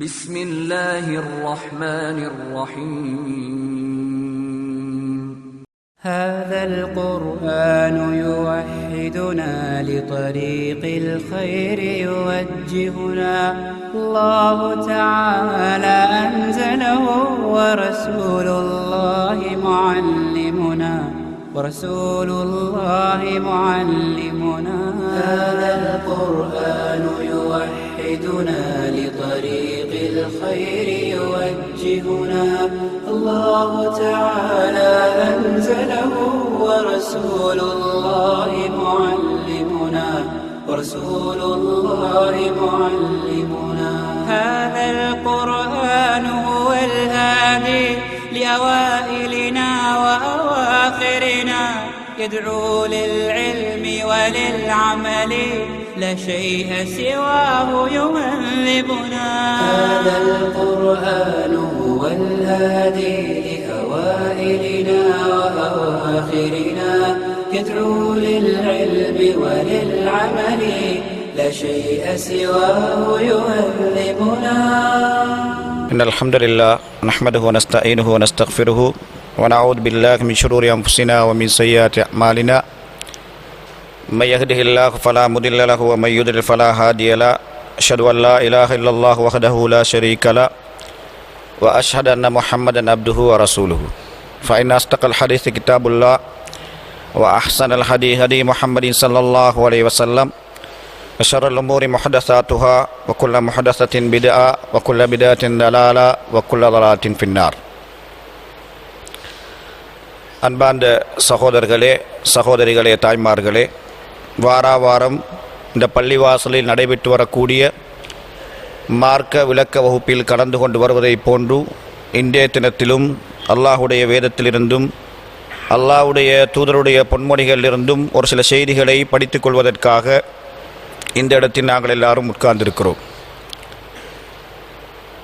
بسم الله الرحمن الرحيم هذا القرآن يوحدنا لطريق الخير يوجهنا الله تعالى أنزله ورسول الله معلمنا هذا القرآن يوحدنا لطريق الخير يوجهنا الله تعالى أنزله ورسول الله معلمنا هذا القرآن هو الهادي لأوائلنا وأواخرنا يدعو للعلم وللعمل لا شيء سواه يهذبنا هذا القرآن هو الهادي لأوائلنا وأواخرنا يدعو للعلم وللعمل لا شيء سواه يهذبنا إن الحمد لله نحمده ونستعينه ونستغفره ونعوذ بالله من شرور أنفسنا ومن سيئات أعمالنا من يهده الله فلا مضل له ومن يضلل فلا هادي له أشهد أن لا إله إلا الله وحده لا شريك له وأشهد أن محمدا عبده ورسوله فإن أصدق الحديث كتاب الله وأحسن الهدي هدي محمد صلى الله عليه وسلم وشر الأمور محدثاتها وكل محدثة بدعة وكل بدعة ضلالة وكل ضلالة في النار. அன்பார்ந்த சகோதரர்களே சகோதரிகளே தாய்மார்களே, வாராவாரம் இந்த பள்ளிவாசலில் நடைபெற்று வரக்கூடிய மார்க்க விளக்க வகுப்பில் கலந்து கொண்டு வருவதை போன்று இன்றைய தினத்திலும் அல்லாஹுடைய வேதத்திலிருந்தும் அல்லாஹுடைய தூதருடைய பொன்மொழிகளிலிருந்தும் ஒரு சில செய்திகளை படித்துக் கொள்வதற்காக இந்த இடத்தில் நாங்கள் எல்லாரும் உட்கார்ந்திருக்கிறோம்.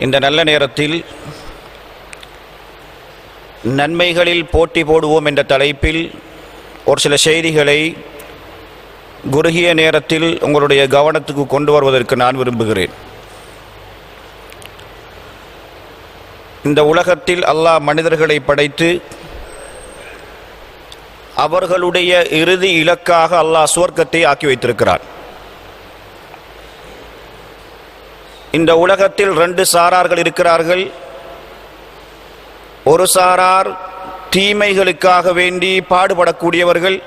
இந்த நல்ல நேரத்தில் நன்மைகளில் போட்டி போடுவோம் என்ற தலைப்பில் ஒரு சில செய்திகளை குறுகிய நேரத்தில் உங்களுடைய கவனத்துக்கு கொண்டு வருவதற்கு நான் விரும்புகிறேன். இந்த உலகத்தில் அல்லாஹ் மனிதர்களை படைத்து அவர்களுடைய இறுதி இலக்காக அல்லாஹ் சுவர்க்கத்தை ஆக்கி வைத்திருக்கிறார். இந்த உலகத்தில் 2 சாரார்கள் இருக்கிறார்கள். ஒரு சாரார் தீமைகளுக்காக வேண்டி பாடுபடக்கூடியவர்கள்,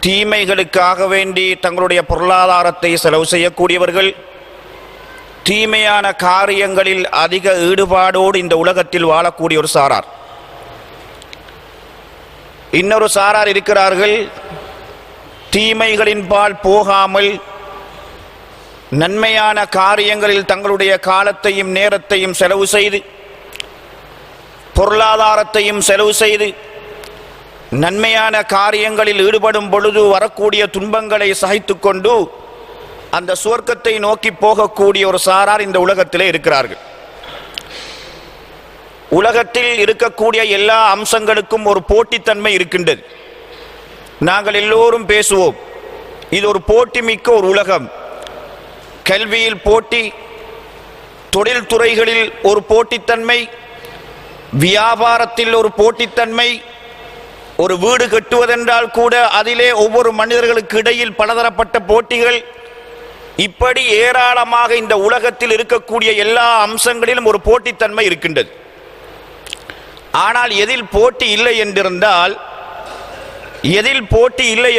தீமைகளுக்காக வேண்டி தங்களுடைய பொருளாதாரத்தை செலவு செய்யக்கூடியவர்கள், தீமையான காரியங்களில் அதிக ஈடுபாடோடு இந்த உலகத்தில் வாழக்கூடிய ஒரு சாரார். இன்னொரு சாரார் இருக்கிறார்கள், தீமைகளின் பால் போகாமல் நன்மையான காரியங்களில் தங்களுடைய காலத்தையும் நேரத்தையும் செலவு செய்து பொருளாதாரத்தையும் செலவு செய்து நன்மையான காரியங்களில் ஈடுபடும் பொழுது வரக்கூடிய துன்பங்களை சகித்து கொண்டு அந்த சுவர்க்கத்தை நோக்கி போகக்கூடிய ஒரு சாரார் இந்த உலகத்திலே இருக்கிறார்கள். உலகத்தில் இருக்கக்கூடிய எல்லா அம்சங்களுக்கும் ஒரு போட்டித்தன்மை இருக்கின்றது. நாங்கள் எல்லோரும் பேசுவோம், இது ஒரு போட்டி மிக்க ஒரு உலகம். கல்வியில் போட்டி, தொழில் துறைகளில் ஒரு போட்டித்தன்மை, வியாபாரத்தில் ஒரு போட்டித்தன்மை, ஒரு வீடு கட்டுவதென்றால் கூட அதிலே ஒவ்வொரு மனிதர்களுக்கு இடையில் பலதரப்பட்ட போட்டிகள், இப்படி ஏராளமாக இந்த உலகத்தில் இருக்கக்கூடிய எல்லா அம்சங்களிலும் ஒரு போட்டித்தன்மை இருக்கின்றது. ஆனால் எதில் போட்டி இல்லை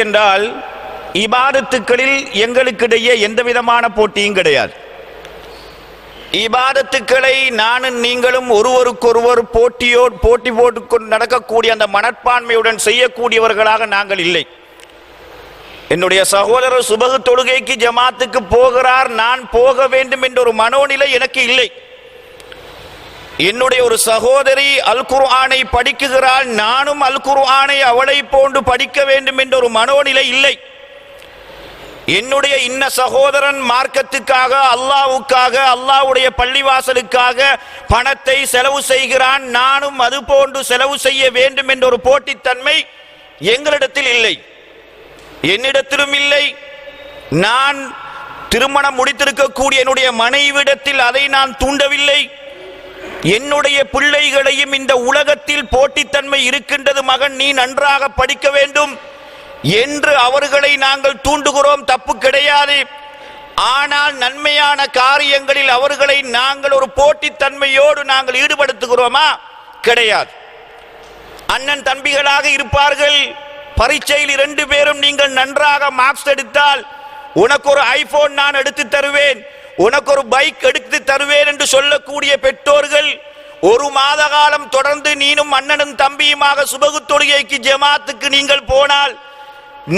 என்றால் இபாதத்துக்களில் எங்களுக்கிடையே எந்த விதமான போட்டியும் கிடையாது. இபாதத்துக்களை நானும் நீங்களும் ஒருவருக்கொருவர் போட்டி போட்டுக்கொண்டு நடக்கக்கூடிய அந்த மனப்பான்மையுடன் செய்யக்கூடியவர்களாக நாங்கள் இல்லை. என்னுடைய சகோதரர் சுபகு தொழுகைக்கு ஜமாத்துக்கு போகிறார், நான் போக வேண்டும் என்ற ஒரு மனோநிலை எனக்கு இல்லை. என்னுடைய ஒரு சகோதரி அல் குர்ஆனை படிக்குகிறாள், நானும் அல் குர்ஆனை அவளை போன்று படிக்க வேண்டும் என்ற ஒரு மனோநிலை இல்லை. என்னுடைய இன்ன சகோதரன் மார்க்கத்துக்காக, அல்லாஹ்வுக்காக, அல்லாஹ்வுடைய பள்ளிவாசலுக்காக பணத்தை செலவு செய்கிறான், நானும் அது போன்று செலவு செய்ய வேண்டும் என்ற ஒரு போட்டித்தன்மை எங்களிடத்தில் இல்லை, என்னிடத்திலும் இல்லை. நான் திருமணம் முடித்திருக்கக்கூடிய என்னுடைய மனைவிடத்தில் அதை நான் தூண்டவில்லை. என்னுடைய பிள்ளைகளையும் இந்த உலகத்தில் போட்டித்தன்மை இருக்கின்றது, மகன் நீ நன்றாக படிக்க வேண்டும் என்று அவர்களை நாங்கள் தூண்டுகிறோம், தப்பு கிடையாது. ஆனால் நன்மையான காரியங்களில் அவர்களை நாங்கள் ஒரு போட்டித்தன்மையோடு நாங்கள் ஈடுபடுத்துகிறோமா? கிடையாது. அண்ணன் தம்பிகளாக இருப்பார்கள், பரீட்சையில் 2 பேரும் நீங்கள் நன்றாக மார்க்ஸ் எடுத்தால் உனக்கு ஒரு ஐபோன் நான் எடுத்து தருவேன், உனக்கு ஒரு பைக் எடுத்து தருவேன் என்று சொல்லக்கூடிய பெற்றோர்கள் 1 மாத காலம் தொடர்ந்து நீனும் அண்ணனும் தம்பியுமாக சுபகு தொழுகைக்கு ஜமாத்துக்கு நீங்கள் போனால்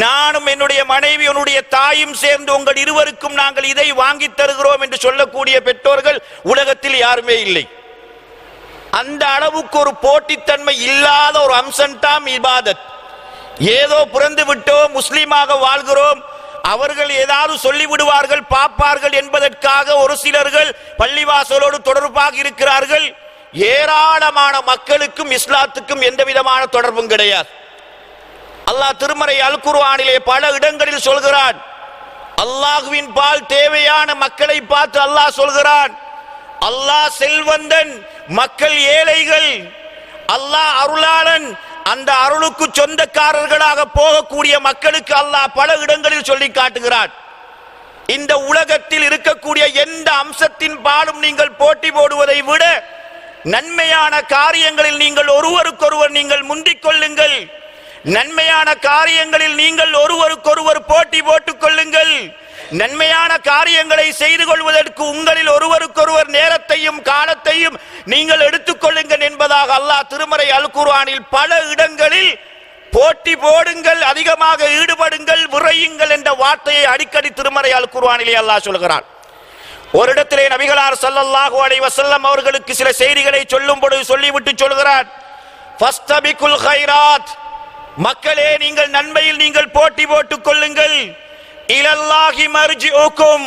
நானும் என்னுடைய மனைவி உன்னுடைய தாயும் சேர்ந்து உங்கள் இருவருக்கும் நாங்கள் இதை வாங்கி தருகிறோம் என்று சொல்லக்கூடிய பெற்றோர்கள் உலகத்தில் யாருமே இல்லை. அந்த அளவுக்கு ஒரு போட்டித்தன்மை இல்லாத ஒரு அம்சம்தான் இபாதத். ஏதோ பிறந்து விட்டோம், முஸ்லீமாக வாழ்கிறோம், அவர்கள் ஏதாவது சொல்லிவிடுவார்கள் பார்ப்பார்கள் என்பதற்காக ஒரு சிலர்கள் பள்ளிவாசலோடு தொடர்பாக இருக்கிறார்கள். ஏராளமான மக்களுக்கும் இஸ்லாத்துக்கும் எந்த விதமான தொடர்பும் கிடையாது. அல்லாஹ் திருமறை அல் குர்ஆனிலே பல இடங்களில் சொல்கிறான். அல்லாஹ்வின் பால் தேவையான மக்களை பார்த்து அல்லாஹ் சொல்கிறான், அல்லாஹ் செல்வந்தன், மக்கள் ஏழைகள். அல்லாஹ் அருளாளன், அந்த அருளுக்கு சொந்தக்காரர்களாக போகக்கூடிய மக்களுக்கு அல்லாஹ் பல இடங்களில் சொல்லி காட்டுகிறான். இந்த உலகத்தில் இருக்கக்கூடிய எந்த அம்சத்தின் பாலும் நீங்கள் போட்டி போடுவதை விட நன்மையான காரியங்களில் நீங்கள் ஒருவருக்கொருவர் நீங்கள் முந்திக் கொள்ளுங்கள். நன்மையான காரியங்களில் நீங்கள் ஒருவருக்கொருவர் போட்டி போட்டுக் கொள்ளுங்கள். நன்மையான காரியங்களை செய்து கொள்வதற்கு உங்களில் ஒருவருக்கொருவர் நேரத்தையும் காலத்தையும் நீங்கள் எடுத்துக்கொள்ளுங்கள் என்பதாக அல்லாஹ் திருமறை அல் குர்ஆனில் பல இடங்களில் போட்டி போடுங்கள், அதிகமாக ஈடுபடுங்கள், விரையுங்கள் என்ற வார்த்தையை அடிக்கடி திருமறை அல் குர்ஆனிலே அல்லாஹ் சொல்கிறான். ஒரு இடத்திலே நபிகளார் ஸல்லல்லாஹு அலைஹி வஸல்லம் அவர்களுக்கு சில செய்திகளை சொல்லும் பொழுது சொல்லிவிட்டு சொல்கிறார், ஃபஸ்தபிகுல் கைராத், மக்களே நீங்கள் நன்மையில் நீங்கள் போட்டி போட்டுக் கொள்ளுங்கள். இலல்லாஹி மர்ஜிஉக்கும்,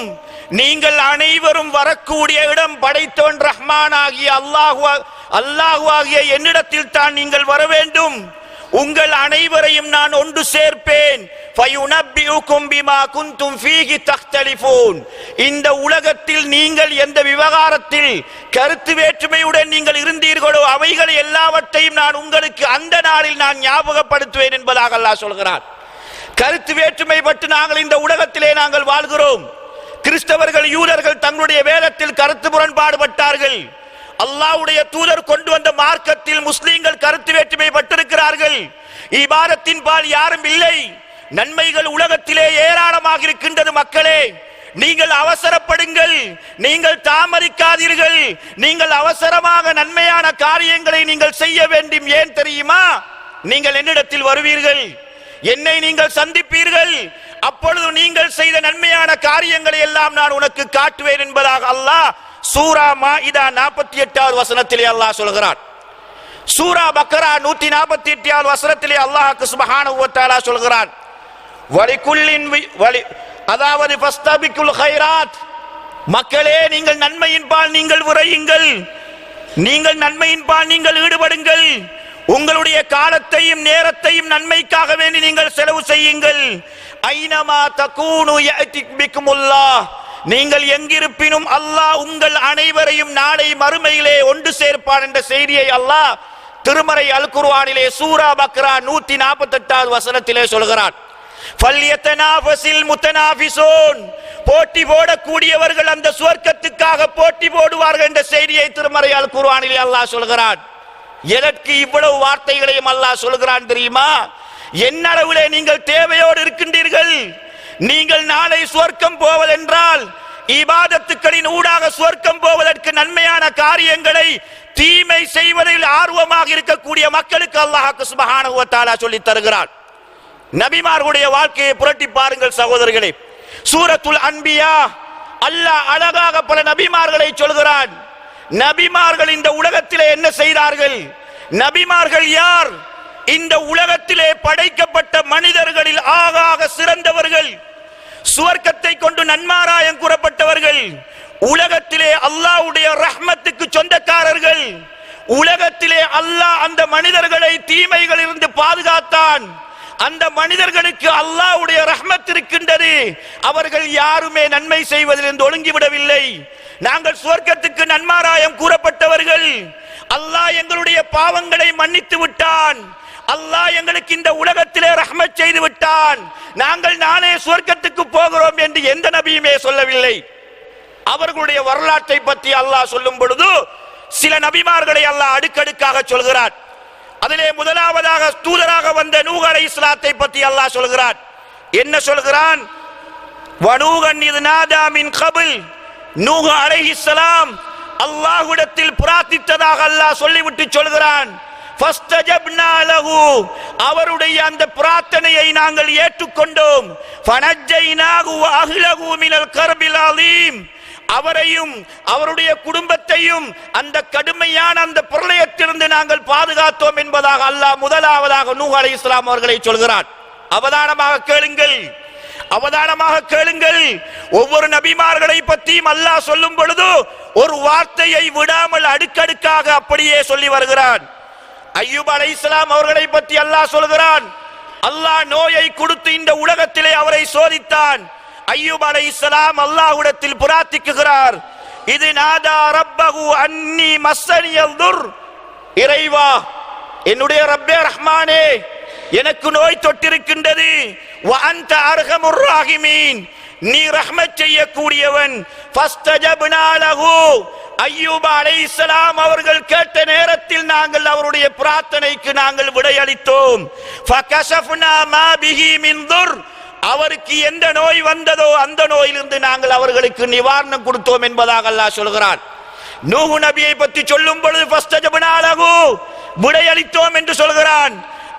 நீங்கள் அனைவரும் வரக்கூடிய இடம் படைத்தவன் ரஹ்மான் ஆகிய அல்லாஹ் ஆகிய என்னிடத்தில் தான் நீங்கள் வர வேண்டும். உங்கள் அனைவரையும் நான் ஒன்று சேர்ப்பேன். ஃபயுனப்பிஉக்கும் பிமா குன்தும் ஃபீஹி தக்தலிஃபூன், இந்த உலகத்தில் நீங்கள் எந்த விவகாரத்தில் கருத்து வேற்றுமையுடன் நீங்கள் இருந்தீர்களோ அவைகளை எல்லாவற்றையும் நான் உங்களுக்கு அந்த நாளில் நான் ஞாபகப்படுத்துவேன் என்பதாக அல்லாஹ் சொல்கிறார். கருத்து வேற்றுமை பற்றி நாங்கள் இந்த உலகத்திலே நாங்கள் வாழ்கிறோம். கிறிஸ்தவர்கள் யூதர்கள் தங்களுடைய வேதத்தில் கருத்து முரண்பாடு பட்டார்கள். அல்லாஹ்வுடைய தூதர் கொண்டு வந்த மார்க்கத்தில் முஸ்லிம்கள் கருத்து வேற்றுமை பட்டிருக்கிறார்கள். இபாதத்தின் பால் யாரும் இல்லை. நன்மைகள் உலகத்திலே ஏராளமாக இருக்கின்றது. மக்களே, நீங்கள் அவசரப்படுங்கள், நீங்கள் தாமதிக்காதீர்கள். நீங்கள் அவசரமாக நன்மையான காரியங்களை நீங்கள் செய்ய வேண்டும். ஏன் தெரியுமா? நீங்கள் என்னிடத்தில் வருவீர்கள், என்னை நீங்கள் சந்திப்பீர்கள், அப்பொழுது நீங்கள் செய்த நன்மையான காரியங்களை எல்லாம் நான் உனக்கு காட்டுவேன் என்பதாக அல்லாஹ் சூரா மாஇதா 48வது வசனத்திலே அல்லாஹ் சொல்கிறார். சூரா பக்ரா 148வது வசனத்திலே அல்லாஹ் சுப்ஹானஹு வ தஆலா சொல்கிறான், வலிகுல்லின் அதாவது ஃபஸ்தபிகுல் கைராத், மக்களே நீங்கள் நன்மையின் பால் நீங்கள் விரையுங்கள், நீங்கள் நன்மையின் பால் நீங்கள் ஈடுபடுங்கள். உங்களுடைய காலத்தையும் நேரத்தையும் நன்மைக்காக வேண்டி நீங்கள் செலவு செய்யுங்கள். ஐனமா தகூனு யஅதிக் பிக்குமுல்லாஹ், நீங்கள் எங்கிருப்பினும் அல்லாஹ் உங்கள் அனைவரையும் நாளை மறுமையிலே ஒன்று சேர்ப்பான் என்ற செய்தியை அல்லாஹ் திருமறை அல் குர்ஆனிலே சூரா பக்ரா 148வது வசனத்திலே சொல்கிறான். ஃபல்யதனாஃபஸில் முத்தனாஃபிஸூன், போட்டி போடக்கூடியவர்கள் அந்த சுவர்க்கத்துக்காக போட்டி போடுவார்கள் என்ற செய்தியை திருமறை அல் குர்ஆனிலே அல்லாஹ் சொல்கிறான். எதற்கு இவ்வளவு வார்த்தைகளையும் அல்லாஹ் சொல்கிறான் தெரியுமா? என்ன அளவிலே நீங்கள் தேவையோடு இருக்கின்றீர்கள். நீங்கள் நாளை சுவர்க்கம் போவதென்றால் இபாதத்துக்களின் ஊடாக சுவர்க்கம் போவதற்கு நன்மையான காரியங்களை தீமை செய்வதில் ஆர்வமாக இருக்கக்கூடிய மக்களுக்கு அல்லாஹ் சுப்ஹானஹு வ தஆலா சொல்லி தருகிறார். நபிமார்களுடைய வாழ்க்கையை புரட்டி பாருங்கள் சகோதரர்களே. சூரத்துல் அன்பியா அல்லாஹ் அழகாக பல நபிமார்களை சொல்கிறான். நபிமார்கள் இந்த உலகத்திலே என்ன செய்தார்கள்? நபிமார்கள் யார்? இந்த உலகத்திலே படைக்கப்பட்ட மனிதர்களில் ஆகாக சிறந்தவர்கள், சுவர்க்கத்தை கொண்டு நன்மாராயம் கூறப்பட்டவர்கள், உலகத்திலே அல்லாஹ்வுடைய ரஹ்மத்துக்கு சொந்தக்காரர்கள். உலகத்திலே அல்லாஹ் அந்த மனிதர்களை தீமைகளிலிருந்து பாதுகாத்தான். அந்த மனிதர்களுக்கு அல்லாஹ்வுடைய ரஹ்மத் இருக்கின்றது. அவர்கள் யாருமே நன்மை செய்வதிலிருந்து ஒழுங்கிவிடவில்லை. நாங்கள் சுவர்க்கத்துக்கு நன்மாராயம் கூறப்பட்டவர்கள். அல்லாஹ் எங்களுடைய பாவங்களை மன்னித்து விட்டான். அல்லாஹ் எங்களுக்கு இந்த உலகத்திலே ரஹ்மத் செய்து விட்டான். நாங்கள் நானே சுவர்க்கத்துக்கு போகிறோம் என்று எந்த நபியுமே சொல்லவில்லை. அவர்களுடைய வரலாற்றை பற்றி அல்லாஹ் சொல்லும் பொழுது சில நபிமார்களை அல்லாஹ் அடுக்கடுக்காக சொல்கிறார். அதிலே முதலாவதாக தூதராக வந்த நூஹ் அலைஹிஸ்ஸலாத்தை பற்றி அல்லாஹ் சொல்கிறார். என்ன சொல்கிறான்? வனூகன் இத் நாதா மின் கபில், நூஹ் அலைஹிஸ்ஸலாம் அல்லாஹ்விடத்தில் பிரார்த்தித்ததாக அல்லாஹ் சொல்லிவிட்டு சொல்கிறான். ஃபஸ்தஜப்னா லஹு, அவருடைய அந்த பிரார்த்தனையை நாங்கள் ஏற்றுக்கொண்டோம். ஃபனஜ்ஜைனாஹு வ அஹ்லஹு மினல் கர்பில் அலீம், அவரையும் அவருடைய குடும்பத்தையும் அந்த கடுமையான அந்த பிரளயத்திலிருந்து நாங்கள் பாதுகாத்தோம் என்பதாக அல்லாஹ் முதலாவதாக நூஹ் அலைஹிஸ்ஸலாம் அவர்களை சொல்கிறார். அவதானமாக கேளுங்கள், அவதானமாக கேளுங்கள். ஒவ்வொரு நபிமார்களை பற்றியும் அல்லாஹ் சொல்லும் பொழுது ஒரு வார்த்தையை விடாமல் அடுக்கடுக்காக அப்படியே சொல்லி வருகிறான். அய்யூப் அலைஹிஸ்ஸலாம் அவர்களை பற்றி அல்லாஹ் சொல்கிறான். அல்லாஹ் நோயை கொடுத்து இந்த உலகத்திலே அவரை சோதித்தான். அய்யூப் அலைஹிஸ்ஸலாம் அல்லாஹ்விடத்தில் பிரார்த்திக்கிறார். இது நாதா ரப்பஹு அன்னி மஸ்ஸனியல் துர், இறைவா என்னுடைய ரப்பே ரஹ்மானே எனக்கு நோய் தொட்டிருக்கின்றது. வ அன்த அர்ஹமுர் ராஹிமீன், நீ ரஹ்மத் செய்யக்கூடியவன். ஃபஸ்தஜப்னா லஹு, அய்யூப் அலைஹிஸ்ஸலாம் அவர்கள் கேட்ட நேரத்தில் நாங்கள் அவருடைய பிரார்த்தனைக்கு நாங்கள் விடையளித்தோம். ஃபகஷஃப்னா மா பிஹி மின் துர், அவருக்கு எந்த நோய் வந்ததோ அந்த நோயிலிருந்து நாங்கள் அவர்களுக்கு நிவாரணம் கொடுத்தோம் என்பதாக அல்லாஹ் சொல்கிறான். நூஹ் நபியை பற்றி சொல்லும் பொழுது ஃபஸ்தஜப்னா லஹு, விடையளித்தோம் என்று சொல்கிறான்.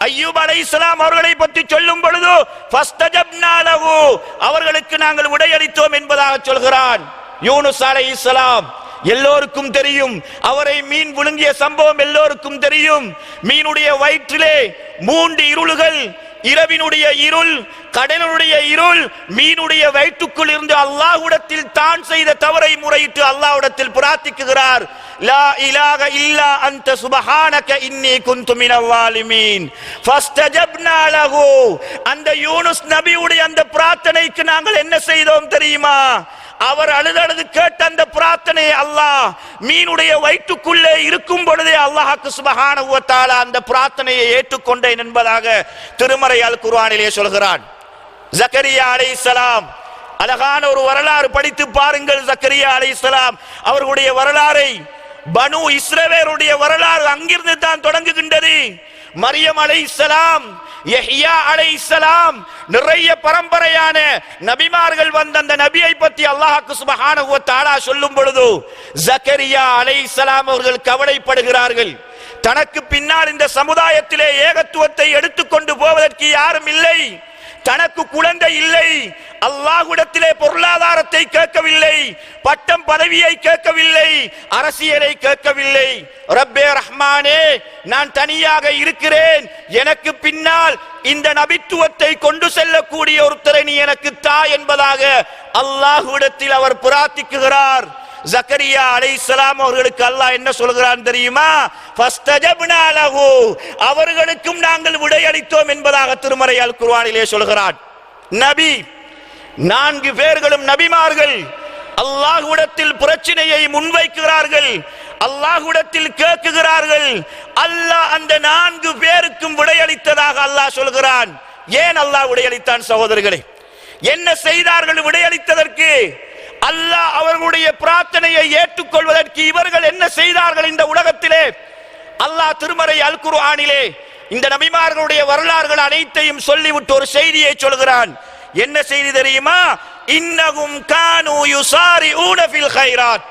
அய்யூப் அலைஹிஸ்ஸலாம் அவர்களை பற்றி சொல்லும் பொழுது ஃபஸ்தஜப்னா லஹு, அவர்களுக்கு நாங்கள் விடையளித்தோம் என்பதாக சொல்கிறான். யூனுஸ் அலைஹிஸ்ஸலாம் எல்லோருக்கும் தெரியும், அவரை மீன் விழுங்கிய சம்பவம் எல்லோருக்கும் தெரியும். மீனுடைய வயிற்றிலே 3 இருள்கள், இரவினுடைய இருள், கடலுடைய இருள், மீனுடைய வயிற்றுக்குள் இருந்து அல்லாஹ்விடத்தில் தான் செய்த தவறை முறையிட்டு அல்லாஹ்விடத்தில் பிரார்த்திக்கிறார். லா இலாஹ இல்லா அன்த சுப்ஹானக இன்னி குன்து மினல் வாலிமீன். ஃபஸ்தஜப்னா லஹு, அந்த யூனுஸ் நபியுடைய அந்த பிரார்த்தனைக்கு நாங்கள் என்ன செய்தோம் தெரியுமா? அவர் அழுது கேட்ட அந்த பிரார்த்தனை அல்லாஹ் மீனுடைய வயிற்றுக்குள்ளே இருக்கும் பொழுதே அல்லாஹ் சுப்ஹானஹு வ தஆலா அந்த பிரார்த்தனையை ஏற்றுக்கொண்டேன் என்பதாக திருமறை அல் குர்ஆனிலே சொல்கிறான். ஜக்கரியா அலைஹிஸ்ஸலாம், அழகான ஒரு வரலாறு படித்து பாருங்கள். ஜக்கரியா அலைஹிஸ்ஸலாம் அவர்களுடைய வரலாறை, பனு இஸ்ரவேலுடைய வரலாறு அங்கிருந்து தான் தொடங்குகின்றது. மரியம் அலைஹிஸ்ஸலாம், யஹ்யா அலைஹிஸ்ஸலாம், நிறைய பரம்பரையான நபிமார்கள் வந்த அந்த நபியை பற்றி அல்லாஹ் சுப்ஹானஹு வ தஆலா சொல்லும் பொழுது ஜக்கரியா அலைஹிஸ்ஸலாம் அவர்கள் கவலைப்படுகிறார்கள். தனக்கு பின்னால் இந்த சமுதாயத்திலே ஏகத்துவத்தை எடுத்துக்கொண்டு போவதற்கு யாரும் இல்லை, தனக்கு குழந்தை இல்லை, அல்லாஹ்விடத்திலே பொருளாதாரத்தை கேட்கவில்லை, பட்டம் பதவியை கேட்கவில்லை, அரசியலை கேட்கவில்லை. ரப்பே ரஹ்மானே, நான் தனியாக இருக்கிறேன், எனக்கு பின்னால் இந்த நபித்துவத்தை கொண்டு செல்லக்கூடிய ஒருத்தரை நீ எனக்கு தா என்பதாக அல்லாஹ்விடத்தில் அவர் பிரார்த்திக்கிறார். ஜக்கரியா அலைஹிஸ்ஸலாம் அவர்களுக்கு அல்லாஹ் என்ன சொல்கிறான் தெரியுமா? ஃபஸ்தஜப்னா லஹு, அவர்களுக்கும் நாங்கள் விடையளித்தோம் என்பதாக திருமறை அல் குர்ஆனிலே சொல்கிறான். நபி 4 பேர்களும் நபிமார்கள் அல்லாஹ்விடத்தில் பிரச்சனையை முன்வைக்கிறார்கள், அல்லாஹ்விடத்தில் கேட்கிறார்கள். அல்லாஹ் அந்த 4 பேருக்கும் விடையளித்ததாக அல்லாஹ் சொல்கிறான். ஏன் அல்லாஹ் விடையளித்தான் சகோதரர்களே? என்ன செய்தார்கள் விடையளித்ததற்கு? அல்லாஹ் அவர்களுடைய பிரார்த்தனையை ஏற்றுக்கொள்வதற்கு இவர்கள் என்ன செய்தார்கள் இந்த உலகத்திலே? அல்லாஹ் திருமறை அல் குர்ஆனிலே இந்த நபிமார்களுடைய வரலாறுகள் அனைத்தையும் சொல்லிவிட்டு ஒரு செய்தியை சொல்கிறான். என்ன செய்தி தெரியுமா? இன்னஹும் கானூ யுசாரிஊன ஃபில் கைராத்,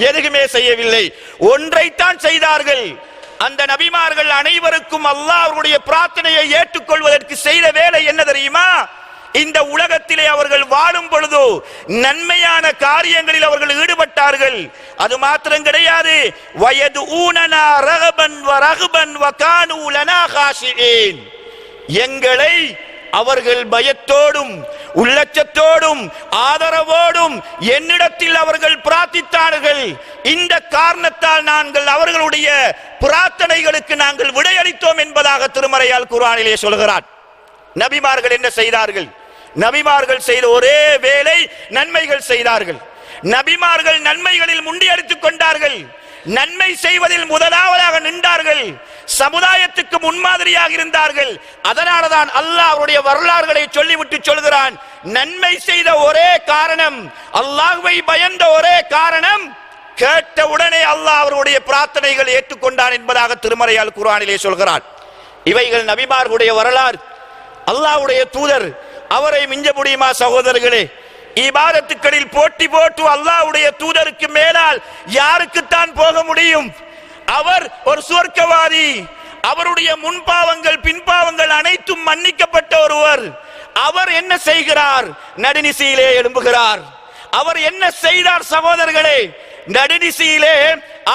எதுவுமே செய்யவில்லை, ஒன்றைத்தான் செய்தார்கள். அந்த நபிமார்கள் அனைவருக்கும் அல்லாஹ் அவர்களுடைய பிரார்த்தனையை ஏற்றுக்கொள்வதற்கு செய்த வேலை என்ன தெரியுமா? இந்த உலகத்திலே அவர்கள் வாழும் பொழுது நன்மையான காரியங்களில் அவர்கள் ஈடுபட்டார்கள். அது மாத்திரம் கிடையாது, வயதுஊனனா ரகபன் வ ரஹபன் வ கானூ லனா காஷிஈன், எங்களை அவர்கள் பயத்தோடும் உள்ளச்சத்தோடும் ஆதரவோடும் என்னிடத்தில் அவர்கள் பிரார்த்தித்தார்கள். இந்த காரணத்தால் நாங்கள் அவர்களுடைய பிரார்த்தனைகளுக்கு நாங்கள் விடையளித்தோம் என்பதாக திருமறை அல் குர்ஆனிலே சொல்கிறார். நபிமார்கள் என்ன செய்தார்கள்? நபிமார்கள் செய்த ஒரே வேலை நன்மைகள் செய்தார்கள். நபிமார்கள் நன்மைகளில் முண்டியடித்துக் கொண்டார்கள். நன்மை செய்வதில் முதலாவதாக நின்றார்கள். சமுதாயத்துக்கு முன்மாதிரியாக இருந்தார்கள். அதனாலதான் அல்லாஹ் அவருடைய வரலாறுகளை சொல்லிவிட்டு சொல்கிறான், நன்மை செய்த ஒரே காரணம், அல்லாஹ்வை பயந்த ஒரே காரணம், கேட்ட உடனே அல்லாஹ் அவருடைய பிரார்த்தனைகளை ஏற்றுக்கொண்டான் என்பதாக திருமறை அல் குர்ஆனிலே சொல்கிறான். இவைகள் நபிமார்களுடைய வரலாறு. அல்லாஹ்வுடைய தூதர், அவரை மிஞ்ச முடியுமா சகோதரர்களே? இபாதத்துக்களில் போட்டி போட்டு அல்லாஹ்வுடைய தூதருக்கு மேலால் யாருக்குத்தான் போக முடியும்? அவர் ஒரு சுவர்க்கவாதி. அவருடைய முன்பாவங்கள் பின்பாவங்கள் அனைத்தும் மன்னிக்கப்பட்ட ஒருவர். அவர் என்ன செய்கிறார்? நடுநிசையிலே எழும்புகிறார். அவர் என்ன செய்தார் சகோதரர்களே? நடுநிசையிலே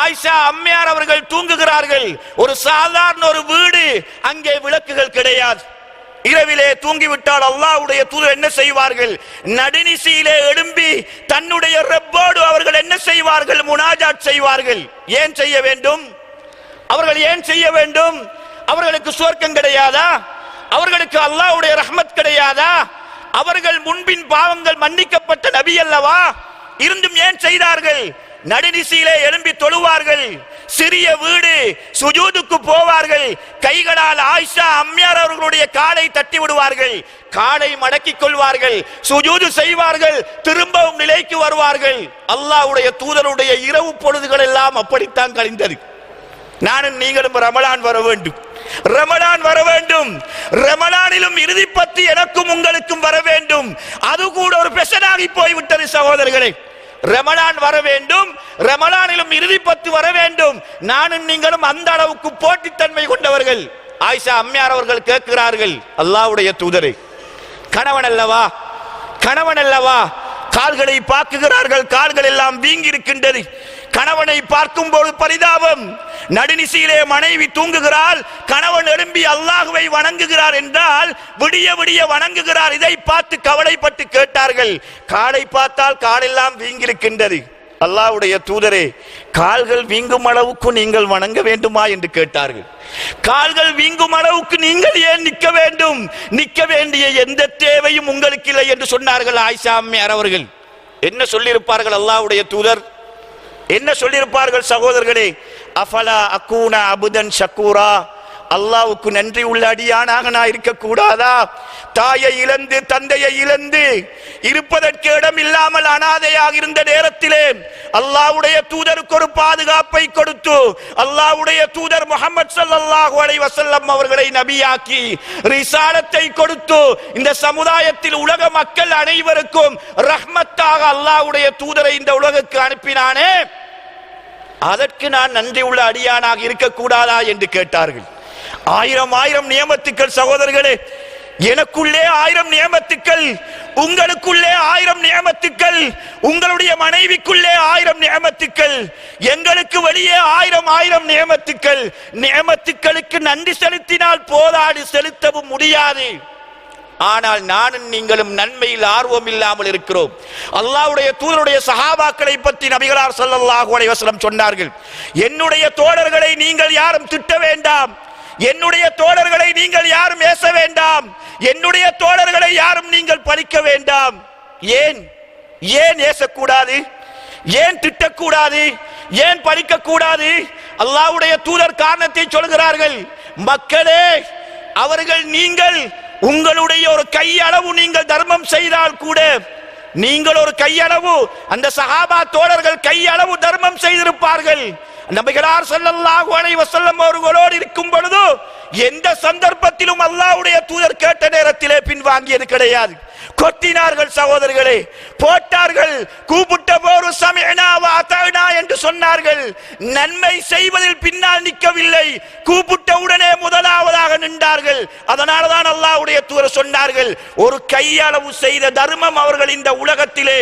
ஆயிஷா அம்மையார் அவர்கள் தூங்குகிறார்கள். ஒரு சாதாரண ஒரு வீடு, அங்கே விளக்குகள் கிடையாது. இரவிலே தூங்கிவிட்டால் அல்லாஹ்வுடைய தூதர் என்ன செய்வார்கள்? நடுநிசையிலே எழும்பி தன்னுடைய ரப்போடு அவர்கள் என்ன செய்வார்கள்? முனாஜாத் செய்வார்கள். ஏன் செய்ய வேண்டும்? அவர்கள் ஏன் செய்ய வேண்டும்? அவர்களுக்கு சுவர்க்கம் கிடையாதா? அவர்களுக்கு அல்லாஹ்வுடைய ரஹ்மத் கிடையாதா? அவர்கள் முன்பின் பாவங்கள் மன்னிக்கப்பட்ட நபி அல்லவா? இருந்தும் ஏன் செய்தார்கள்? நடுநிசையிலே எழும்பி தொழுவார்கள். சிறிய வீடு, சுஜூதுக்கு போவார்கள். கைகளால் ஆயிஷா அம்மையார் அவர்களுடைய காலை தட்டி விடுவார்கள். காலை மடக்கிக் கொள்வார்கள், சுஜூது செய்வார்கள், திரும்பவும் நிலைக்கு வருவார்கள். அல்லாஹ்வுடைய தூதருடைய இரவு பொழுதுகள் எல்லாம் அப்படித்தான் கழிந்தது. நானும் நீங்களும் ரமலான் வர வேண்டும், ரமலான் வர வேண்டும். ரமலானிலும் இறுதி பத்தி எனக்கும் உங்களுக்கும் வர வேண்டும். அது கூட ஒரு பெஷனாகி போய்விட்டது சகோதரர்களே. ரமலான் வர வேண்டும், ரமலானிலும் இறுதி பத்து வர வேண்டும். நானும் நீங்களும் அந்த அளவுக்கு போட்டித்தன்மை கொண்டவர்கள். ஆயிஷா அம்மையார் அவர்கள் கேட்கிறார்கள், அல்லாஹ்வுடைய தூதரே, கணவன் அல்லவா, கணவன் அல்லவா? கால்களை பார்க்குகிறார்கள், கால்கள் எல்லாம் வீங்கி இருக்கின்றது. கணவனை பார்க்கும் போது பரிதாபம். நடுநிசையிலே மனைவி தூங்குகிறாள், கணவன் எழும்பி அல்லாஹ்வை வணங்குகிறார் என்றால் விடிய விடிய வணங்குகிறார். இதை பார்த்து கவலைப்பட்டு கேட்டார்கள், காலை பார்த்தால் காலெல்லாம் வீங்கிருக்கின்றது. அல்லாஹ்வுடைய தூதரே, கால்கள் வீங்கும் அளவுக்கு நீங்கள் வணங்க வேண்டுமா என்று கேட்டார்கள். கால்கள் வீங்கும் அளவுக்கு நீங்கள் ஏன் நிற்க வேண்டும்? நிற்க வேண்டிய எந்த தேவையும் உங்களுக்கு இல்லை என்று சொன்னார்கள் ஆயிஷா அம்மையார் அவர்கள். என்ன சொல்லியிருப்பார்கள் அல்லாஹ்வுடைய தூதர்? என்ன சொல்லியிருப்பார்கள் சகோதரர்களே? அஃபலா அகூனா அபுதன் ஷக்கூரா, அல்லாஹ்வுக்கு நன்றி உள்ள அடியானாக நான் இருக்க கூடாதா? தாயை இழந்து தந்தையை இழந்து இருப்பதற்கு இடம் இல்லாமல் அனாதையாக இருந்த நேரத்திலே அல்லாஹ்வுடைய தூதருக்கு ஒரு பாதுகாப்பை கொடுத்து, அல்லாஹ்வுடைய தூதர் முஹம்மது ஸல்லல்லாஹு அலைஹி வஸல்லம் அவர்களை நபியாக்கி ரிசாலத்தை கொடுத்து இந்த சமுதாயத்தில் உலக மக்கள் அனைவருக்கும் ரஹ்மத்தாக அல்லாஹ்வுடைய தூதரை இந்த உலகுக்கு அனுப்பினானே, அதற்கு நான் நன்றி உள்ள அடியானாக இருக்கக்கூடாதா என்று கேட்டார்கள். ஆயிரம் ஆயிரம் நியமத்துக்கள் சகோதரர்களே. எனக்குள்ளே 1000 நியமத்துக்கள், உங்களுக்குள்ளே 1000 நியமத்துக்கள், உங்களுடைய மனைவிக்குள்ளே 1000 நியமத்துக்கள், எங்களுக்கு வெளியே 1000 நியமத்துக்கள். நியமத்துக்களுக்கு நன்றி செலுத்தினால் போதாது, செலுத்தவும் முடியாது. ஆனால் நானும் நீங்களும் நன்மையில் ஆர்வம் இல்லாமல் இருக்கிறோம். அல்லாஹ்வுடைய தூதருடைய சஹாபாக்களை பற்றி நபிகளார் ஸல்லல்லாஹு அலைஹி வஸல்லம் சொன்னார்கள், என்னுடைய தோழர்களை நீங்கள் யாரும் திட்ட வேண்டாம், என்னுடைய தோழர்களை நீங்கள் யாரும் ஏச வேண்டாம், என்னுடைய தோழர்களை யாரும் நீங்கள் பழிக்க வேண்டாம். ஏன் ஏன் ஏசக்கூடாது? ஏன் திட்டக்கூடாது? ஏன் பழிக்க கூடாது? அல்லாஹ்வுடைய தூதர் காரணத்தை சொல்கிறார்கள். மக்களே, அவர்கள் நீங்கள் உங்களுடைய ஒரு கையளவு நீங்கள் தர்மம் செய்தால் கூட, நீங்கள் ஒரு கையளவு, அந்த சஹாபா தோழர்கள் கையளவு தர்மம் செய்திருப்பார்கள். நபிகளார் ஸல்லல்லாஹு அலைஹி வஸல்லம் அவர்களோடு இருக்கும் பொழுது எந்த சந்தர்ப்பத்திலும் அல்லாஹ்வுடைய தூதர் கேட்ட நேரத்திலே பின்வாங்கியது கிடையாது. கொட்டினார்கள் சகோதரர்களே, போட்டார்கள். கூப்பிட்ட போது சமிஅனா வ அத்தஅனா என்று சொன்னார்கள். நன்மை செய்வதில் பின்னால் நிற்கவில்லை, கூப்பிட்ட உடனே முதலாவதாக நின்றார்கள். அதனால தான் அல்லாஹ்வுடைய தூதர் சொன்னார்கள், ஒரு கையளவு செய்த தர்மம் அவர்கள் இந்த உலகத்திலே